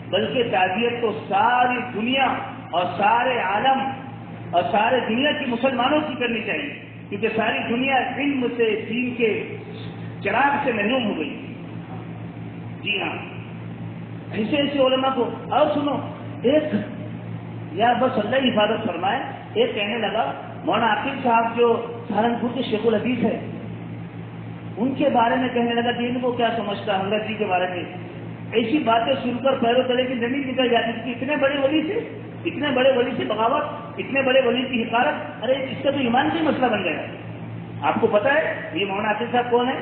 بلکہ تعزیت تو ساری دنیا اور سارے عالم اور سارے دنیا کی مسلمانوں کی کرنی چاہیے، کیونکہ ساری دنیا علم سے، دین کے چراغ سے محروم ہو گئی. جی ہاں، ایسے علماء کو. اور سنو، ایک یا بس اللہ حفاظت فرمائے، ایک کہنے لگا مولانا عاقب صاحب جو سہارنپور کے شیخ الحدیث ہے، ان کے بارے میں کہنے لگا کہ ان کو کیا سمجھتا حضرت جی کے بارے میں. ایسی باتیں سن کر پیروں تلے کی زمین نکل جاتی تھی. اتنے بڑے ولی سے بغاوت، اتنے بڑے ولی کی حقارت، ارے اس کا تو ایمان کا مسئلہ بن گیا. آپ کو پتا ہے یہ مولانا عاقب صاحب کون ہے؟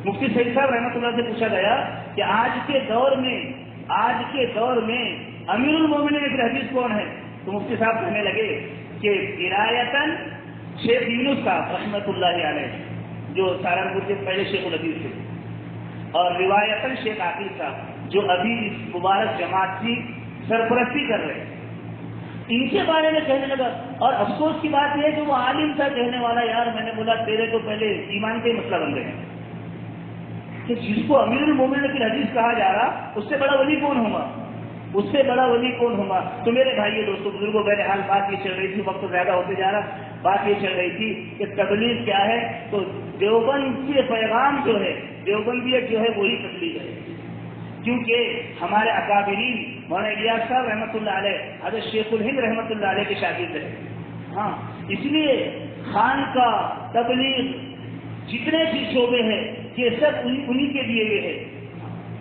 مفتی سعید صاحب رحمۃ اللہ سے پوچھا گیا کہ آج کے دور میں امیر المومنین کی حدیث کون ہے؟ تو مفتی صاحب کہنے لگے کہ عنایتاً شیخ یونس صاحب رحمۃ اللہ علیہ، جو سہارنپور کے پہلے شیخ الحدیث تھے، اور روایتاً شیخ عاقب صاحب. جو ابھی اس مبارک جماعت کی سرپرستی کر رہے ہیں، ان کے بارے میں کہنے لگا. اور افسوس کی بات یہ ہے کہ وہ عالم تھا کہنے والا، یار میں نے بولا تیرے تو پہلے ایمان کا ہی مسئلہ بن گئے کہ جس کو امیر المومنین کی حدیث کہا جا رہا اس سے بڑا ولی کون ہوگا، اس سے بڑا ولی کون ہوگا. تو میرے بھائیو دوستوں بزرگوں، بہرحال بات یہ چل رہی تھی، وقت زیادہ ہوتے جا رہا، بات یہ چل رہی تھی کہ تبلیغ کیا ہے. تو دیوبند کے پیغام جو ہے، دیوبندیت جو ہے وہی تبلیغ ہے، کیونکہ ہمارے اکابرین مولانا الیاس صاحب رحمۃ اللہ علیہ، حضرت شیخ الہند رحمۃ اللہ علیہ کے شاگرد ہیں. ہاں، اس لیے خان کا تبلیغ جتنے بھی شعبے ہیں یہ سب انہی کے دیے ہوئے ہیں،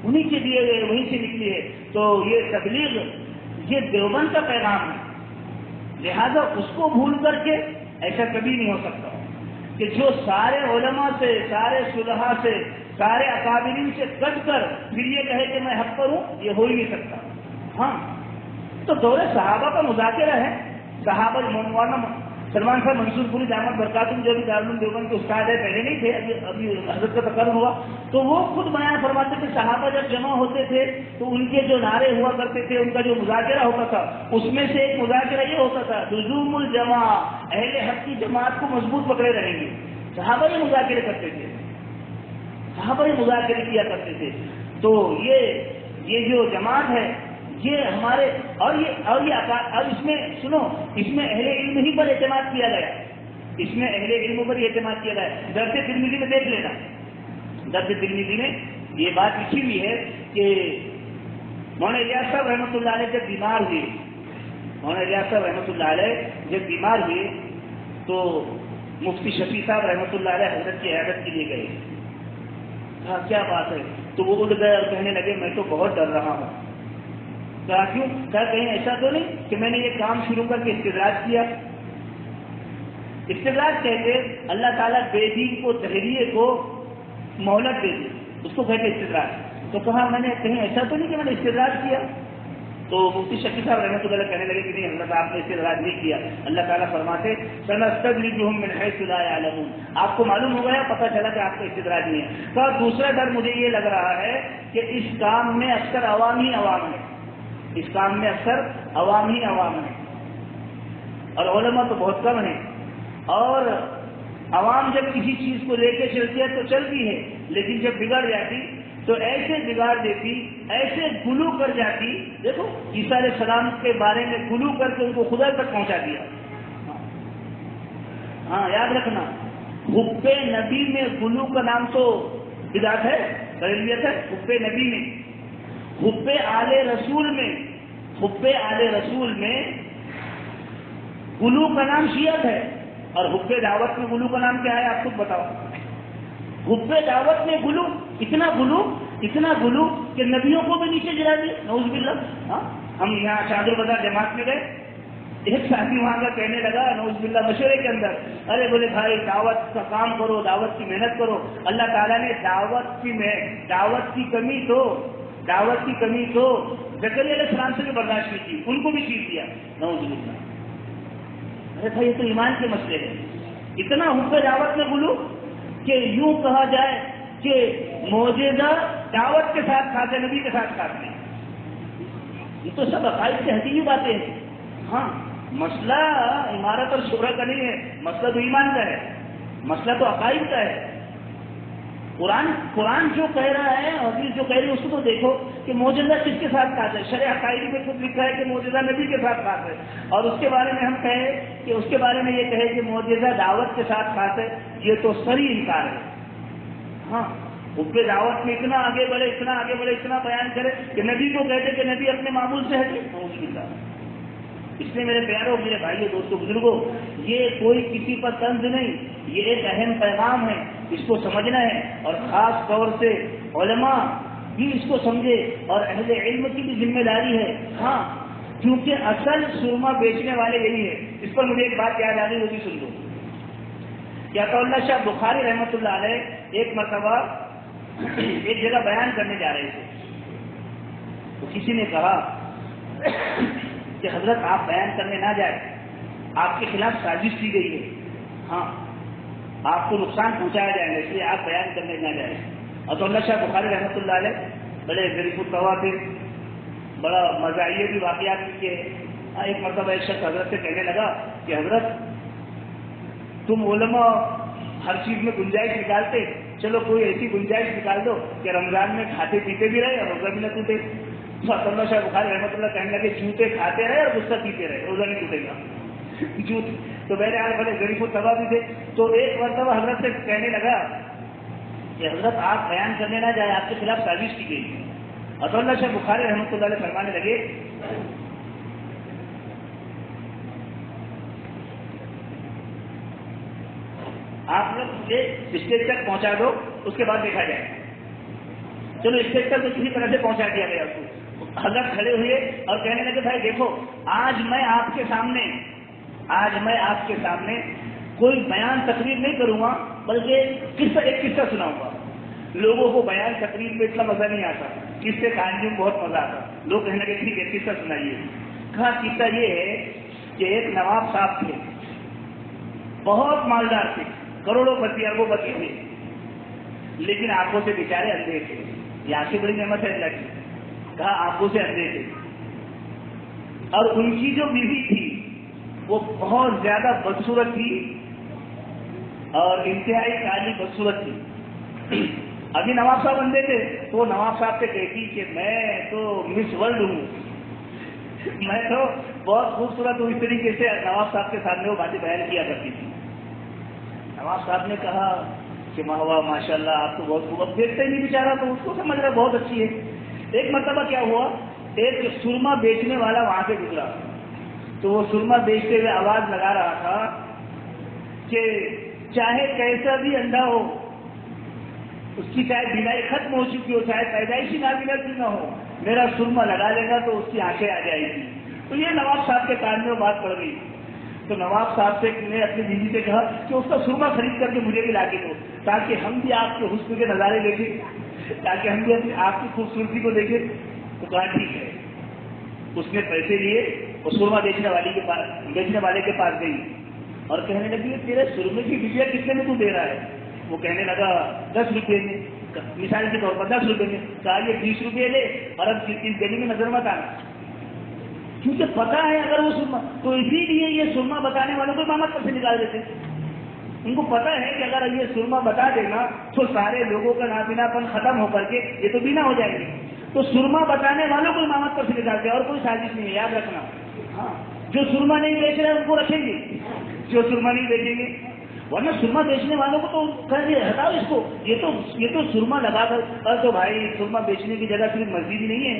انہی کے دیے ہوئے وہیں سے نکلی ہے. تو یہ تبلیغ یہ دیوبند کا پیغام ہے، لہذا اس کو بھول کر کے ایسا کبھی نہیں ہو سکتا کہ جو سارے علماء سے، سارے صلحاء سے، سارے اکابرین سے کٹ کر پھر یہ کہے کہ میں حق پر ہوں، یہ ہو ہی نہیں سکتا. ہاں، تو دور صحابہ کا مذاکرہ ہے. صحابہ مولانا سلمان صاحب منصور پوری دامت برکاتہم جو بھی دارالعلوم دیوبند کے استاد ہے، پہلے نہیں تھے، ابھی حضرت کا تقرر ہوا، تو وہ خود بیان فرماتے تھے صحابہ جب جمع ہوتے تھے تو ان کے جو نعرے ہوا کرتے تھے، ان کا جو مذاکرہ ہوتا تھا، اس میں سے ایک مذاکرہ یہ ہوتا تھا، لزوم الجماع، اہل حق کی جماعت کو مضبوط پکڑے رہیں گے. صحابہ یہ مذاکرے کرتے تھے، صحابہ یہ مذاکرے کیا کرتے تھے. تو یہ جو جماعت ہے یہ ہمارے اور اس میں سنو، اس میں اہل علم ہی پر اعتماد کیا گیا، اس میں اہل علم پر اعتماد کیا گیا. درس ترمذی میں دیکھ لینا، درس ترمذی میں یہ بات لکھی ہوئی ہے کہ مولانا الیاس صاحب رحمۃ اللہ علیہ جب بیمار ہوئے، مولانا الیاس صاحب رحمۃ اللہ علیہ جب بیمار ہوئے تو مفتی شفیع صاحب رحمۃ اللہ علیہ حضرت کی عیادت کے لیے گئے. کہا کیا بات ہے؟ تو وہ اٹھ گئے اور کہنے لگے میں تو بہت ڈر رہا ہوں. کہا کیوں؟ کہا کہیں ایسا تو نہیں کہ میں نے یہ کام شروع کر کے استدراج کیا. استدراج کہتے اللہ تعالیٰ بے دین کو، دہریے کو مہلت دے دی، اس کو کہتے استدراج. تو کہا میں نے کہیں ایسا تو نہیں کہ میں نے استدراج کیا. تو مفتی شفیع صاحب رحمۃ اللہ کہنے لگے کہ نہیں حضرت آپ نے استدراج نہیں کیا. اللہ تعالیٰ فرماتے سنستدرجهم من حيث لا يعلمون، آپ کو معلوم ہو گیا، پتہ چلا کہ آپ کا استدراج نہیں ہے. تو دوسرا ڈر مجھے یہ لگ رہا ہے کہ اس کام میں اکثر عوام ہی عوام ہے، اس کام میں اکثر عوام ہی عوام ہیں، اور علماء تو بہت کم ہیں. اور عوام جب کسی چیز کو لے کے چلتی ہے تو چلتی ہے، لیکن جب بگڑ جاتی تو ایسے بگاڑ دیتی، ایسے گلو کر جاتی. دیکھو عیسیٰ علیہ السلام کے بارے میں گلو کر کے ان کو خدا تک پہنچا دیا. ہاں یاد رکھنا، حب نبی میں گلو کا نام تو بدعت ہے، بریلیت ہے. حب نبی میں، حب آل رسول میں، حب آل رسول میں گلو کا نام شیعت ہے. اور حب دعوت میں گلو کا نام کیا ہے آپ خود بتاؤ. حب دعوت میں گلو، اتنا گلو کہ نبیوں کو بھی نیچے گرا دی، نعوذ باللہ. ہاں، ہم یہاں چادر بازار جماعت میں گئے، ایک ساتھی وہاں کا کہنے لگا نعوذ باللہ مشورے کے اندر، ارے بولے بھائی دعوت کا کام کرو، دعوت کی محنت کرو. اللہ تعالیٰ نے دعوت کی کمی تو زکریا علیہ السلام سے بھی برداشت نہیں کی، ان کو بھی چیز دیا، نعوذ باللہ. ارے بھائی یہ تو ایمان کے مسئلے ہیں. اتنا حب دعوت میں گلو کہ یوں کہا جائے کہ معجزہ دعوت کے ساتھ کھاتے، نبی کے ساتھ کھاتے ہیں. یہ تو سب عقائد سے ہٹی ہوئی باتیں ہیں. ہاں، مسئلہ عمارت اور شہرت کا نہیں ہے، مسئلہ تو ایمان کا ہے، مسئلہ تو عقائد کا ہے. قرآن جو کہہ رہا ہے، حدیث جو کہہ رہی ہے، اس کو تو دیکھو کہ معجزہ کس کے ساتھ کھاتے ہیں. شرع عقائد میں خود لکھا ہے کہ معجزہ نبی کے ساتھ کھاتے ہیں، اور اس کے بارے میں ہم کہیں کہ اس کے بارے میں یہ کہے کہ معجزہ دعوت کے ساتھ کھاتے، یہ تو صریح انکار ہے. ہاں، حب دعوت میں اتنا آگے بڑھے، اتنا بیان کرے کہ نبی کو کہتے کہ نبی اپنے معمول سے ہٹے. نعوذ باللہ. اس لیے میرے پیاروں، میرے بھائیوں، دوستوں، بزرگوں، یہ کوئی کسی پر طنز نہیں، یہ ایک اہم پیغام ہے، اس کو سمجھنا ہے. اور خاص طور سے علماء بھی اس کو سمجھے، اور اہل علم کی بھی ذمہ داری ہے. ہاں، کیونکہ اصل سرما بیچنے والے یہی ہے. اس پر مجھے ایک بات یاد آ رہی، وہ بھی سن لو. کیا اللہ شاہ بخاری رحمۃ اللہ علیہ ایک مرتبہ ایک جگہ بیان کرنے جا رہے تھے، تو کسی نے کہا کہ حضرت آپ بیان کرنے نہ جائیں، آپ کے خلاف سازش کی گئی ہے، ہاں آپ کو نقصان پہنچایا جائے گا، اس لیے آپ بیان کرنے نہ جائیں. اور تو اللہ شاہ بخاری رحمۃ اللہ علیہ بڑے ظریف الطوا تھے، بڑا مزاحیہ بھی واقعات کیے۔ ایک مرتبہ ایک شخص حضرت سے کہنے لگا کہ حضرت تم علماء ہر چیز میں گنجائش نکالتے، چلو کوئی ایسی گنجائش نکال دو کہ رمضان میں کھاتے پیتے بھی رہے اور روزہ بھی نہ ٹوٹے۔ اللہ شاہ بخاری رحمۃ اللہ کہنے لگے جوتے کھاتے رہے اور غصہ پیتے رہے، روزہ نہیں ٹوٹے گا۔ جوت تو میرے یہاں بڑے ظریف الطوا بھی تھے۔ تو ایک مرتبہ حضرت سے کہنے لگا کہ حضرت آپ بیان کرنے نہ جائے، آپ کے خلاف سازش کی گئی۔ اللہ شاہ بخاری رحمۃ اللہ علیہ فرمانے لگے آپ لوگ اسٹیج تک پہنچا دو، اس کے بعد دیکھا جائے۔ چلو اسٹیج تک تو کسی طرح سے پہنچا دیا گیا اس کو۔ حضرت کھڑے ہوئے اور کہنے لگے بھائی دیکھو آج میں آپ کے سامنے کوئی بیان تقریر نہیں کروں گا، بلکہ ایک قصہ سناؤں گا۔ لوگوں کو بیان تقریر میں اتنا مزہ نہیں آتا، قصے کہانیوں میں بہت مزہ آتا۔ لوگ کہنے لگے ٹھیک ہے قصہ سنائیے۔ کہا قصہ یہ ہے کہ ایک نواب صاحب تھے، بہت مالدار تھے، کروڑوں پتی اربوں پتی تھے، لیکن آنکھوں سے بیچارے اندھے تھے۔ یہ آنکھیں بڑی نعمت ہے اللہ کی۔ کہا آنکھوں سے اندھے تھے، اور ان کی جو بیوی تھی وہ بہت زیادہ بدصورت تھی اور انتہائی کالی بدصورت تھی۔ ابھی نواب صاحب اندھے تھے تو وہ نواب صاحب سے کہتی کہ میں تو مس ورلڈ ہوں، میں تو بہت خوبصورت ہوں۔ اس طریقے سے نواب صاحب کے سامنے وہ باتیں بیان کیا کرتی تھی۔ نواب صاحب نے کہا کہ ماشاء اللہ آپ تو بہت خوب، دیکھتے ہی نہیں بیچارہ تو اس کو سمجھ رہا بہت اچھی ہے۔ ایک مرتبہ کیا ہوا، ایک سرما بیچنے والا وہاں سے گزرا، تو وہ سرما بیچتے ہوئے آواز لگا رہا تھا کہ چاہے کیسا بھی اندھا ہو، اس کی چاہے بینائی ختم ہو چکی ہو، چاہے پیدائشی نابینا کیوں نہ ہو، میرا سرما لگا لے گا تو اس کی آنکھیں آ جائے گی۔ تو یہ نواب صاحب کے کان میں بات پڑ گئی۔ تو نواب صاحب سے نے اپنی بیوی سے کہا کہ اس کا سرما خرید کر کے مجھے بھی لا کے دو، تاکہ ہم بھی آپ کے حسن کے نظارے دیکھیں، تاکہ ہم بھی آپ کی خوبصورتی کو دیکھیں۔ تو کہا ٹھیک ہے۔ اس نے پیسے لیے اور سرما بیچنے والے کے پاس گئی اور کہنے لگی تیرے سرمے کی ڈبیا کتنے میں تو دے رہا ہے؟ وہ کہنے لگا 10 روپے میں، مثال کے طور پر 10 روپے میں۔ کہا یہ 20 روپے لے اور اب 30 دینے میں نظر مت آنا، کیونکہ پتا ہے اگر وہ سرما، تو اسی لیے یہ سرما بتانے والوں کو امامت پر سے نکال دیتے۔ ان کو پتا ہے کہ اگر یہ سرما بتا دینا تو سارے لوگوں کا نابینا پن ختم ہو کر کے یہ تو بینا ہو جائے گی، تو سرما بتانے والوں کو امامت پر سے نکالتے، اور کوئی سازش نہیں ہے، یاد رکھنا۔ ہاں، جو سرما نہیں بیچ رہے ان کو رکھیں گے، جو سرما نہیں بیچیں گے، ورنہ سرما بیچنے والوں کو تو کہہ دے ہٹاؤ اس کو، یہ تو سرما لگا کر تو بھائی سرما بیچنے کی جگہ صرف مسجد ہی نہیں ہے،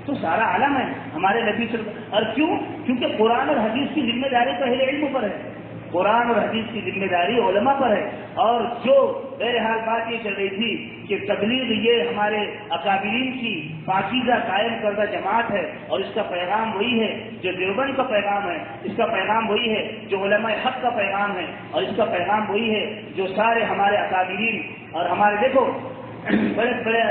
تو سارا عالم ہے ہمارے نبی صلی اللہ علیہ وسلم۔ اور کیوں؟ کیونکہ قرآن اور حدیث کی ذمہ داری تو اہل علم پر ہے، قرآن اور حدیث کی ذمہ داری علماء پر ہے۔ اور جو بہرحال بات یہ چل رہی تھی کہ تبلیغ یہ ہمارے اکابرین کی پاکیزہ قائم کردہ جماعت ہے، اور اس کا پیغام وہی ہے جو دیوبند کا پیغام ہے، اس کا پیغام وہی ہے جو علماء حق کا پیغام ہے، اور اس کا پیغام وہی ہے جو سارے ہمارے اکابرین اور ہمارے دیکھو بڑے بڑے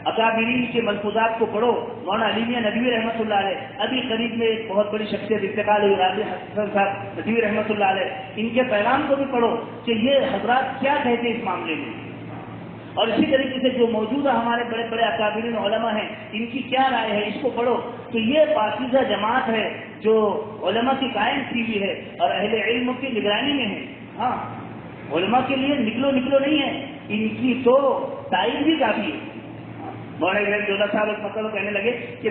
اکابرین کے ملفوظات کو پڑھو۔ مولانا علی میاں ندوی رحمۃ اللہ علیہ، ابھی قریب میں ایک بہت بڑی شخصیت انتقال ہوئی، راضی حسن صاحب ندوی رحمۃ اللہ علیہ، ان کے پیغام کو بھی پڑھو کہ یہ حضرات کیا کہتے ہیں اس معاملے میں، اور اسی طریقے سے جو موجودہ ہمارے بڑے بڑے اکابرین علماء ہیں ان کی کیا رائے ہے، اس کو پڑھو۔ تو یہ پاکیزہ جماعت ہے جو علماء کی قائم کی ہوئی ہے اور اہل علم کی نگرانی میں ہے۔ ہاں، علماء کے لیے نکلو نہیں ہے، ان کی تو تائید بھی کافی ہے۔ مولانا جولا صاحب ایک مطلب کہنے لگے کہ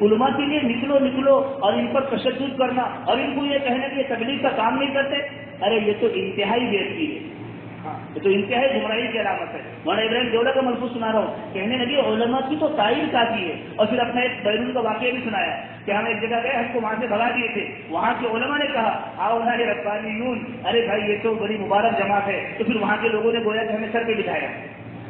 علماء کے لیے نکلو اور ان پر تشدد کرنا اور ان کو یہ کہنا کہ یہ تبلیغ کا کام نہیں کرتے، ارے یہ تو انتہائی بےعدبی ہے، یہ تو انتہائی گمراہی کی علامت ہے۔ مولانا ابراہیم جولا کا ملفوظ سنا رہا ہوں، کہنے لگے علماء کی تو تائید کافی ہے۔ اور پھر اپنا ایک بیرون کا واقعہ بھی سنایا کہ ہم ایک جگہ گئے، ہم کو وہاں سے بھگا دیے تھے، وہاں کے علماء نے کہا آؤ نہ ربانیون، ارے بھائی یہ تو بڑی مبارک جماعت ہے۔ تو پھر وہاں کے لوگوں نے گویا کہ ہمیں سر پہ بٹھایا،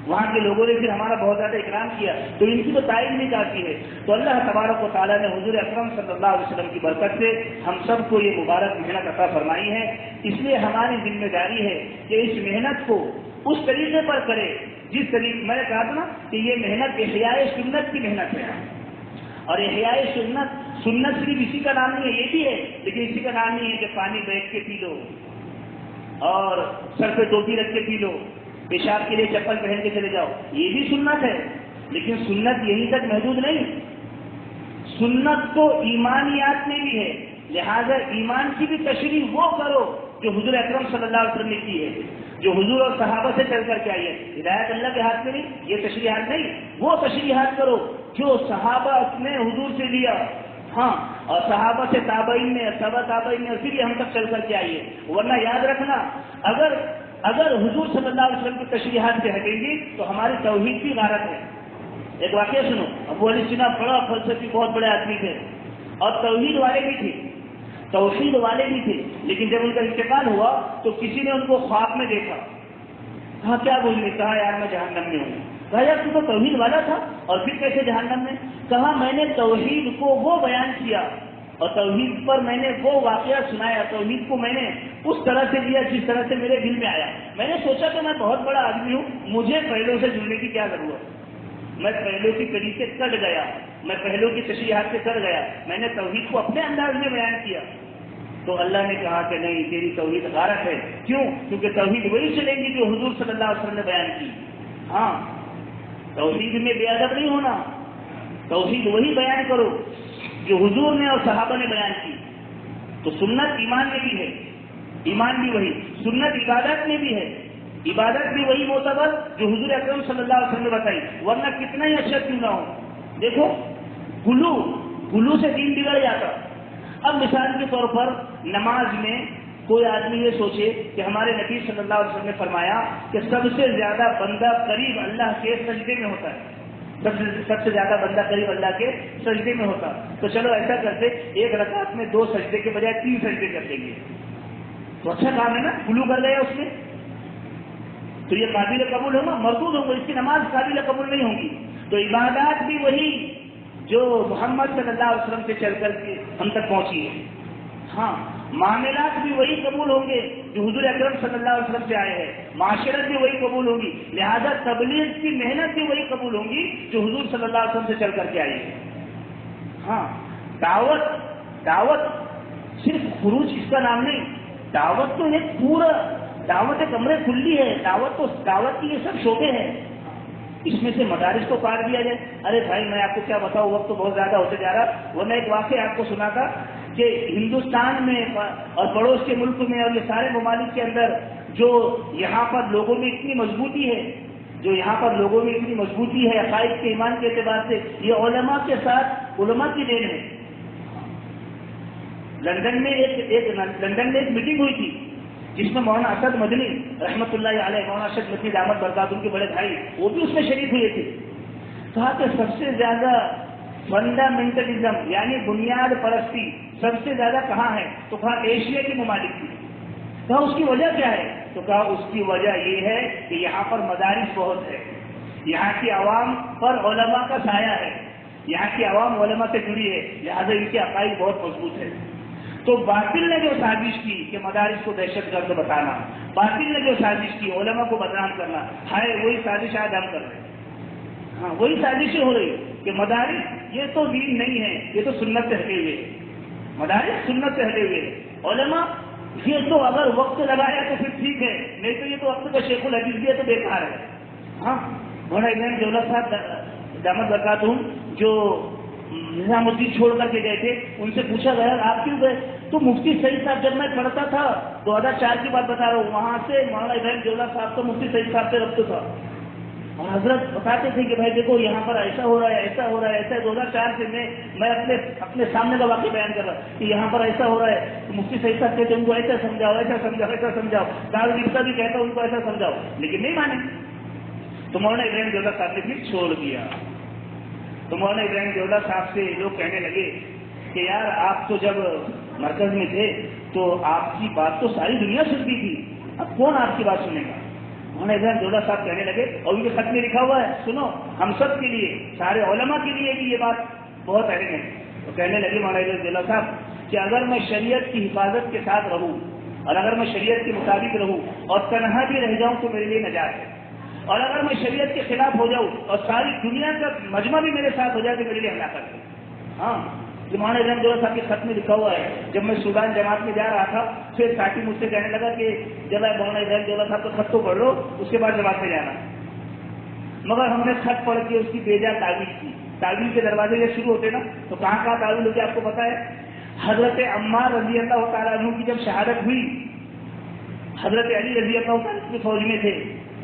وہاں کے لوگوں نے پھر ہمارا بہت زیادہ اکرام کیا، تو ان کی تو تعین نہیں چاہتی ہے۔ تو اللہ تبارک و تعالیٰ نے حضور اکرم صلی اللہ علیہ وسلم کی برکت سے ہم سب کو یہ مبارک محنت عطا فرمائی ہے، اس لیے ہماری ذمہ داری ہے کہ اس محنت کو اس طریقے پر کرے جس طریقے میں نے کہا تھا نا کہ یہ محنت احیاء سنت کی محنت ہے، اور احیاء سنت صرف اسی کا نام نہیں ہے، یہ بھی ہے، لیکن اسی کا نام نہیں ہے کہ پانی بیٹھ کے پی لو اور سر پہ ٹوپی رکھ کے پی لو، پیشاب کے لیے چپل پہن کے چلے جاؤ، یہ بھی سنت ہے۔ لیکن سنت یہیں تک محدود نہیں، سنت تو ایمانیات میں بھی ہے، لہذا ایمان کی بھی تشریح وہ کرو جو حضور اکرم صلی اللہ علیہ وسلم نے کی ہے، جو حضور اور صحابہ سے چل کر کے آئی ہے۔ ہدایت اللہ کے ہاتھ میں نہیں، یہ تشریحات نہیں، وہ تشریحات کرو جو صحابہ نے حضور سے لیا، ہاں، اور صحابہ سے تابعین نے، تبع تابعین نے، اسی لیے ہم تک چل کر کے آئی ہے۔ ورنہ یاد رکھنا، اگر حضور صلی اللہ علیہ وسلم کی تشریحات سے ہٹیں گی تو ہماری توحید کی غارت ہے۔ ایک واقعہ سنو، ابو علی سینا بڑا فلسفی بہت بڑے آدمی تھے اور توحید والے بھی تھے، توحید والے بھی تھے، لیکن جب ان کا انتقال ہوا تو کسی نے ان کو خواب میں دیکھا، کہا کیا بولنے؟ کہا یار میں جہنم میں ہوں۔ کہا یار تو توحید والا تھا اور پھر کیسے جہنم میں؟ کہا میں نے توحید کو وہ بیان کیا اور توحید پر میں نے وہ واقعہ سنایا، توحید کو میں نے اس طرح سے لیا جس طرح سے میرے دل میں آیا۔ میں نے سوچا کہ میں بہت بڑا آدمی ہوں، مجھے پہلوں سے جڑنے کی کیا ضرورت، میں پہلوں کی کڑی سے کٹ گیا، میں پہلوں کی تشریحات سے کٹ گیا، میں نے توحید کو اپنے انداز میں بیان کیا۔ تو اللہ نے کہا کہ نہیں، تیری توحید غارت ہے۔ کیوں؟ کیونکہ توحید وہی چلے گی جو حضور صلی اللہ علیہ وسلم نے بیان کی۔ ہاں، توحید میں بے ادب نہیں ہونا، توحید وہی بیان کرو جو حضور نے اور صحابہ نے بیان کی۔ تو سنت ایمان میں بھی ہے، ایمان بھی وہی، سنت عبادت میں بھی ہے، عبادت بھی وہی معتبر جو حضور اکرم صلی اللہ علیہ وسلم نے بتائی، ورنہ کتنا ہی اچھا کیوں نہ ہو۔ دیکھو، گلو سے دین بگڑ جاتا۔ اب مثال کے طور پر نماز میں کوئی آدمی یہ سوچے کہ ہمارے نبی صلی اللہ علیہ وسلم نے فرمایا کہ سب سے زیادہ بندہ قریب اللہ کے سجدے میں ہوتا ہے، سب سے زیادہ بندہ قریب اللہ کے سجدے میں ہوتا، تو چلو ایسا کرتے، ایک رکعت میں 2 سجدے کے بجائے 3 سجدے کر دیں گے، تو اچھا کام ہے نا، گلو کر گیا اس میں، تو یہ قابل قبول ہوگا؟ مردود ہوگا، اس کی نماز قابل قبول نہیں ہوگی۔ تو عبادات بھی وہی جو محمد صلی اللہ علیہ وسلم سے چل کر کے ہم تک پہنچی ہے، ہاں، معاملات بھی وہی قبول ہوں گے جو حضور اکرم صلی اللہ علیہ وسلم سے آئے ہیں، معاشرت بھی وہی قبول ہوگی، لہذا تبلیغ کی محنت بھی وہی قبول ہوں گی جو حضور صلی اللہ علیہ وسلم سے چل کر کے آئی ہے۔ ہاں، دعوت صرف خروج اس کا نام نہیں، دعوت تو ایک پورا، دعوت کمرے کھلی ہے، دعوت کی یہ سب شعبے ہیں، اس میں سے مدارس کو کاٹ دیا جائے۔ ارے بھائی میں آپ کو کیا بتاؤں، وقت تو بہت زیادہ ہوتے جا رہا، وہ میں ایک واقعہ آپ کو سنا تھا کہ ہندوستان میں اور پڑوس کے ملک میں اور یہ سارے ممالک کے اندر جو یہاں پر لوگوں میں اتنی مضبوطی ہے، عقائد کے ایمان کے اعتبار سے، یہ علماء کے ساتھ علماء کی دین ہے۔ لندن میں ایک میٹنگ ہوئی تھی جس میں مولانا اسد مدنی رحمۃ اللہ علیہ، مولانا اسد مدنی دامت برکات ان کے بڑے بھائی، وہ بھی اس میں شریک ہوئے تھے۔ کہا کہ سب سے زیادہ فنڈامنٹلزم یعنی بنیاد پرستی سب سے زیادہ کہاں ہے؟ تو کہا ایشیا کے ممالک کی۔ کہا اس کی وجہ کیا ہے؟ تو کہا اس کی وجہ یہ ہے کہ یہاں پر مدارس بہت ہے، یہاں کی عوام پر علماء کا سایہ ہے، یہاں کی عوام علماء سے جڑی ہے، لہٰذا ان کے عقائد بہت مضبوط ہے۔ تو باطل نے جو سازش کی کہ مدارس کو دہشت گرد بتانا، باطل نے جو سازش کی علماء کو بدنام کرنا، ہے وہی سازش آج ہم کر رہے ہیں۔ ہاں، وہی سازشیں ہو رہی کہ مدارس یہ تو دین نہیں ہے، یہ تو سنت سے ہٹے ہوئے، مدارس سنت سے ہٹے ہوئے، علماء یہ تو اگر وقت لگایا تو پھر ٹھیک ہے، نہیں تو یہ تو وقت کا شیخ الحدیث بھی ہے تو بیکار ہے۔ ہاں، مولانا ابراہیم جولا صاحب دامت برکاتہم جو نظام الدین چھوڑ کر کے گئے تھے، ان سے پوچھا گیا آپ کیوں گئے؟ تو مفتی سعید صاحب جب میں پڑھتا تھا 2004 کی بات بتا رہا ہوں، وہاں سے مولانا ابراہیم جولا صاحب تو مفتی سعید صاحب سے رابطہ تھا، اور حضرت بتاتے تھے کہ بھائی دیکھو یہاں پر ایسا ہو رہا ہے، ایسا ہو رہا ہے، ایسا ہے۔ 2004 سے میں اپنے سامنے کا واقعہ بیان کر رہا کہ یہاں پر ایسا ہو رہا ہے، تو مفتی سعید صاحب کہتے ان کو ایسا سمجھاؤ، ایسا سمجھاؤ، ایسا سمجھاؤ، دارالفتہ بھی کہتا ان کو ایسا سمجھاؤ، لیکن نہیں مانے۔ تو مولانا ابراہیم جولا صاحب نے پھر چھوڑ دیا۔ تو مولانا ابراہیم جولا صاحب سے لوگ کہنے لگے کہ یار آپ تو جب مرکز میں تھے تو آپ کی بات تو ساری دنیا سنتی تھی، اب کون آپ کی بات سنے گا؟ مولانا ابراہیم جولا صاحب کہنے لگے، اور ان کے خط میں لکھا ہوا ہے، سنو، ہم سب کے لیے، سارے علماء کے لیے بھی یہ بات بہت اہم ہے۔ تو کہنے لگے مولانا ابراہیم جولا صاحب کہ اگر میں شریعت کی حفاظت کے ساتھ رہوں اور اگر میں شریعت کے مطابق رہوں اور تنہا بھی رہ جاؤں تو میرے لیے نجات ہے، اور اگر میں شریعت کے خلاف ہو جاؤں اور ساری دنیا کا مجمع بھی میرے ساتھ ہو جائے تو میرے لیے ہلاکت ہے۔ ہاں، مولانا ابراہیم جولا صاحب کے خط میں لکھا ہوا ہے، جب میں سودان جماعت میں جا رہا تھا پھر ساتھی مجھ سے کہنے لگا کہ جب مولانا ابراہیم جولا صاحب کا خط تو پڑھ لو، اس کے بعد جماعت میں جانا۔ مگر ہم نے خط پڑھ کے اس کی بے جا تعویل کی. تعویل کے دروازے یہ شروع ہوتے نا تو کہاں کہاں تعویل ہوتی آپ کو پتا ہے. حضرت عمار رضی اللہ تعالیٰ عنہ کی جب شہادت ہوئی، حضرت علی رضی اللہ تعالیٰ کی فوج میں تھے،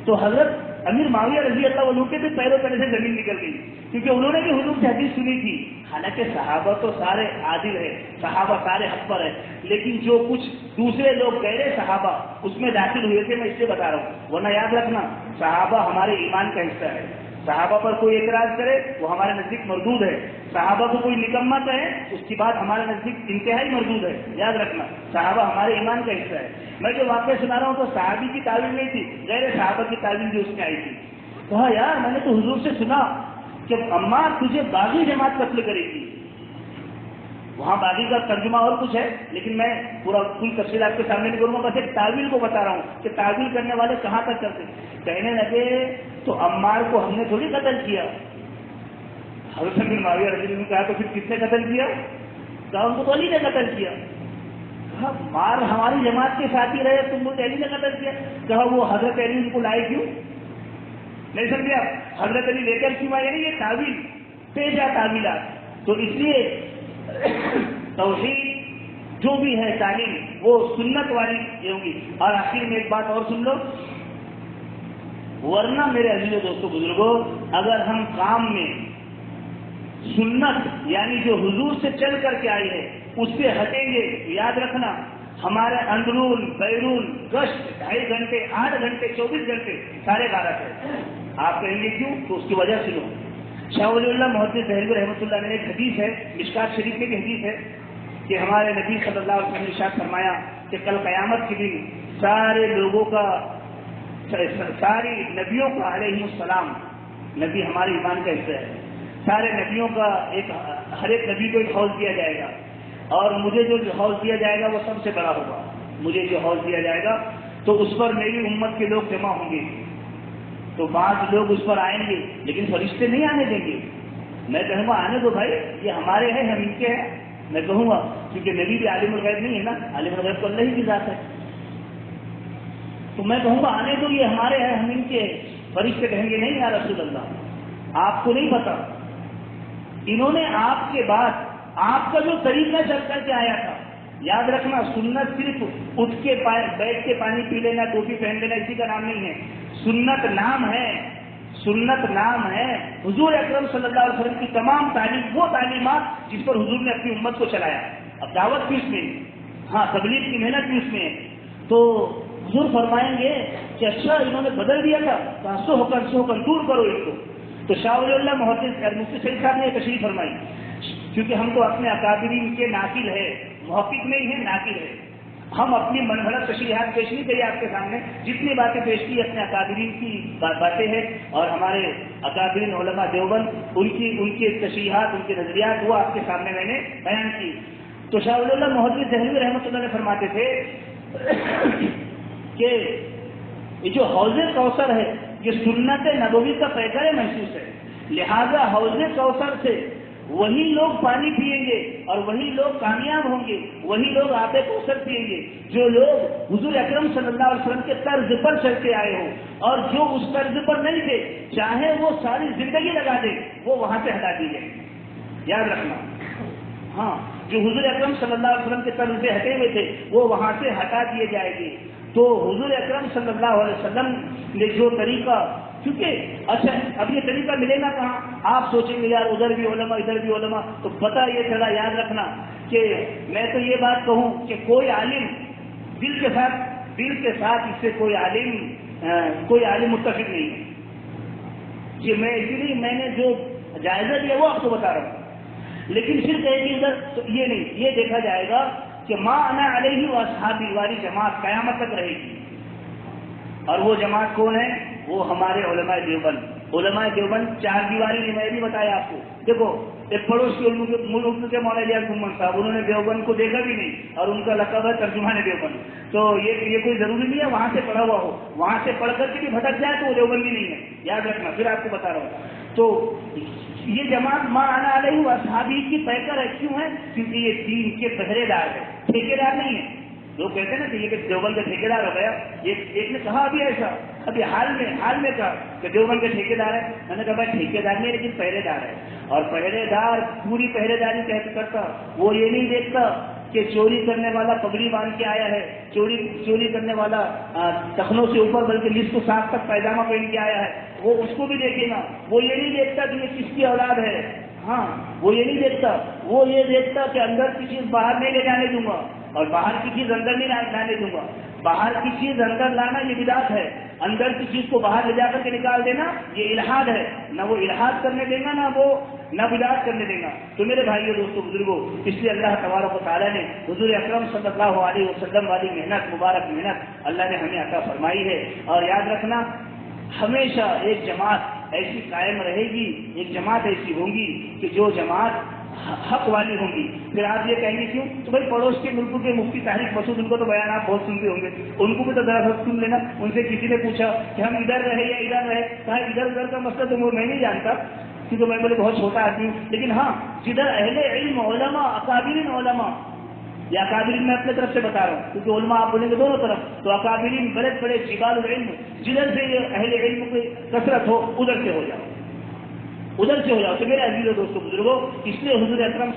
تو حضرت امیر معاویہ رضی اللہ عنہ کے بھی پیروں پہلے سے زمین نکل گئی، کیونکہ انہوں نے بھی حضور سے حدیث سنی تھی. حالانکہ صحابہ تو سارے عادل ہیں، صحابہ سارے حق پر ہیں، لیکن جو کچھ دوسرے لوگ غیر صحابہ اس میں داخل ہوئے تھے، میں اس سے بتا رہا ہوں. ورنہ یاد رکھنا صحابہ ہمارے ایمان کا حصہ ہے. صحابہ پر کوئی اعتراض کرے وہ ہمارے نزدیک مردود ہے. صحابہ کو کوئی نکما کہے اس کی بات ہمارے نزدیک انتہائی مردود ہے. یاد رکھنا صحابہ ہمارے ایمان کا حصہ ہے. میں جو واقعہ سنا رہا ہوں تو صحابی کی تعویل نہیں تھی، غیر صحابہ کی تعویل جو اس میں آئی تھی. کہا یار میں نے تو حضور سے سنا کہ عمار تجھے باغی جماعت قتل کرے گی. وہاں باغی کا ترجمہ اور کچھ ہے، لیکن میں پورا کل تفصیل آپ کے سامنے نہیں کروں گا، بس ایک تعویل کو بتا رہا ہوں کہ تعویل کرنے والے کہاں تک کرتے. کہنے لگے تو عمار کو ہم نے تھوڑی قتل کیا. حضرت بن معاویہ رضی اللہ عنہ نے کہا تو پھر کس نے قتل کیا؟ کہا ان کو تو علی نے قتل کیا. کہا مار ہماری جماعت کے ساتھ ہی رہے، تم مجھے علی نے قتل کیا. کہا وہ حضرت علی ان کو لائے کیوں؟ نہیں سمجھے آپ؟ حضرت علی لے کر کیوں آئے؟ یعنی یہ تعویل پیجا تعویلات. تو اس لیے توحید جو بھی ہے تعلیم وہ سنت والی یہ ہوگی. اور آخر میں ایک بات اور سن لو، ورنہ میرے عزیز و دوستو بزرگوں، اگر ہم کام میں سنت یعنی جو حضور سے چل کر کے آئی ہے اس سے ہٹیں گے، یاد رکھنا ہمارے اندرون بیرون گشت 2.5 گھنٹے 8 گھنٹے 24 گھنٹے سارے غارت ہے. آپ کہیں گے کیوں؟ تو اس کی وجہ سنو. شاہ ولی اللہ محدث دہلوی رحمۃ اللہ علیہ ایک حدیث ہے، مشکات شریف میں بھی حدیث ہے کہ ہمارے نبی صلی اللہ علیہ وسلم نے ارشاد فرمایا کہ کل قیامت کے دن سارے لوگوں کا، ساری نبیوں کا علیہ السلام، نبی ہمارے ایمان کا حصہ ہے، سارے نبیوں کا ہر ایک نبی کو ایک حوض دیا جائے گا، اور مجھے جو حوض دیا جائے گا وہ سب سے بڑا ہوگا. مجھے جو حوض دیا جائے گا تو اس پر میری امت کے لوگ جمع ہوں گے. تو بعض لوگ اس پر آئیں گے لیکن فرشتے نہیں آنے دیں گے. میں کہوں گا آنے دو بھائی، یہ ہمارے ہیں، ہم ان کے ہیں. میں کہوں گا کیونکہ نبی بھی عالم الغیب نہیں ہے نا، عالم الغیب تو اللہ ہی کی ذات ہے. تو میں کہوں گا آنے دو، یہ ہمارے ہیں، ہم ان کے ہیں. فرشتے کہیں گے نہیں یا رسول اللہ آپ کو نہیں پتا، انہوں نے آپ کے بعد آپ کا جو طریقہ چل کر کے آیا تھا. یاد رکھنا سنت صرف اٹھ کے بیٹھ کے پانی پی لینا، ٹوپی پہن لینا اسی کا نام نہیں ہے. سنت نام ہے، سنت نام ہے حضور اکرم صلی اللہ علیہ وسلم کی تمام تعلیم، وہ تعلیمات جس پر حضور نے اپنی امت کو چلایا. اب دعوت بھی اس میں، ہاں تبلیغ کی محنت بھی اس میں ہے. تو حضور فرمائیں گے کہ اچھا انہوں نے بدل دیا تھا، سو ہو کر دور کرو ان کو. تو شاہ ولی اللہ محدث مفتی سعید صاحب نے یہ تشریف فرمائی، کیونکہ ہم تو اپنے اکابرین کے ناقل ہے، محقق نہیں ہے، ناقل ہے. ہم اپنی منفرد تشریحات پیش نہیں کری آپ کے سامنے، جتنی باتیں پیش کی اپنے اکابرین کی باتیں ہیں، اور ہمارے اکابرین علماء دیوبند ان کی تشریحات، ان کے نظریات وہ آپ کے سامنے میں نے بیان کی. تو شاہ ولی اللہ محدث دہلوی رحمۃ اللہ نے فرماتے تھے کہ یہ جو حوض کوثر ہے یہ سنت نبوی کا پیکر محسوس ہے. لہذا حوض کوثر سے وہی لوگ پانی پیئیں گے اور وہی لوگ کامیاب ہوں گے، وہی لوگ آب کوثر پیئیں گے جو لوگ حضور اکرم صلی اللہ علیہ وسلم کے طرز پر چلتے آئے ہوں، اور جو اس طرز پر نہیں تھے چاہے وہ ساری زندگی لگا دے وہ وہاں سے ہٹا دی جائے. یاد رکھنا ہاں، جو حضور اکرم صلی اللہ علیہ وسلم کے طرز سے ہٹے ہوئے تھے وہ وہاں سے ہٹا دیے جائیں گے. تو حضور اکرم صلی اللہ علیہ وسلم نے جو طریقہ، کیونکہ اچھا اب یہ طریقہ ملے گا کہاں؟ آپ سوچیں گے یار ادھر بھی علماء ادھر بھی علماء. تو پتہ یہ چلا، یاد رکھنا کہ میں تو یہ بات کہوں کہ کوئی عالم دل کے ساتھ اس سے کوئی عالم متفق نہیں ہے. یہ میں اسی لیے میں نے جو جائزہ لیا وہ آپ کو بتا رہا ہوں، لیکن صرف ایک ادھر تو یہ نہیں، یہ دیکھا جائے گا کہ ما انا علیہ و اصحابی والی جماعت قیامت تک رہے گی. اور وہ جماعت کون ہے؟ وہ ہمارے علماء دیوبند. علماء دیوبند 4 دیواری نے میں بھی بتایا آپ کو. دیکھو ایک پڑوس کے ملک کے مولانا الیاس محمد صاحب، انہوں نے دیوبند کو دیکھا بھی نہیں اور ان کا لقب ہے ترجمان دیوبند. تو یہ کوئی ضروری نہیں ہے وہاں سے پڑھا ہوا ہو، وہاں سے پڑھ کر کے بھی بھٹک جائے تو وہ دیوبندی نہیں ہے. یاد رکھنا، پھر آپ کو بتا رہا ہوں. تو یہ جماعت ما انا علیہ و اصحابی کی پیکر ہے. کیوں ہے؟ کیونکہ یہ دین کے پہرے دار ہے، ٹھیکے دار نہیں ہے. لوگ کہتے ہیں نا کہ یہ کہ دیوبند کا ٹھیکیدار ہو گیا. ایک نے کہا ابھی ایسا، ابھی حال میں کہا کہ دیوبند کا ٹھیکیدار ہے. میں نے کہا بھائی ٹھیکیدار نہیں لیکن پہرے دار ہے، اور پہرے دار پوری پہرے داری کرتا. وہ یہ نہیں دیکھتا کہ چوری کرنے والا پگڑی باندھ کے آیا ہے، چوری کرنے والا ٹخنوں سے اوپر بلکہ نصف ساق تک پیجامہ پہن کے آیا ہے، وہ اس کو بھی دیکھے گا. وہ یہ نہیں دیکھتا کہ یہ کس کی اولاد ہے. ہاں وہ یہ نہیں دیکھتا، وہ یہ دیکھتا کہ اندر کی چیز باہر نہیں لے جانے دوں گا اور باہر کی چیز اندر نہیں لانے دوں گا. باہر کی چیز اندر لانا یہ بدعت ہے، اندر کی چیز کو باہر لے جا کر کے نکال دینا یہ الحاد ہے. نہ وہ الحاد کرنے دے گا نہ بدعت کرنے دے گا. تو میرے بھائیوں دوستوں بزرگوں، اس لیے اللہ تبارک و تعالیٰ نے حضور اکرم صلی اللہ علیہ وسلم والی محنت، مبارک محنت اللہ نے ہمیں عطا فرمائی ہے. اور یاد رکھنا ہمیشہ ایک جماعت ایسی قائم رہے گی، ایک جماعت ایسی ہوں گی کہ جو جماعت حق والی ہوں گی. پھر آپ یہ کہیں گے کیوں؟ تو بھائی پڑوس کے ملکوں کے مفتی طارق مسعود، ان کو تو بیانات بہت سنتے ہوں گے، ان کو بھی تو ذرا سن لینا. ان سے کسی نے پوچھا کہ ہم ادھر رہے یا ادھر رہے، کہا ادھر کا مسئلہ تو میں نہیں جانتا کیونکہ میں بولے بہت چھوٹا آدمی ہوں، لیکن ہاں جدھر اہل علم علماء اکابرین علماء، یا اکابرین میں اپنے طرف سے بتا رہا ہوں کیونکہ علماء آپ بولیں گے دونوں طرف، تو اکابرین بڑے بڑے جبال العلم، جدھر سے یہ اہل علم کی کثرت ہو ادھر سے ہو جاؤ. تو میرے عزیز و دوستوں بزرگوں، اس لیے حضور اکرم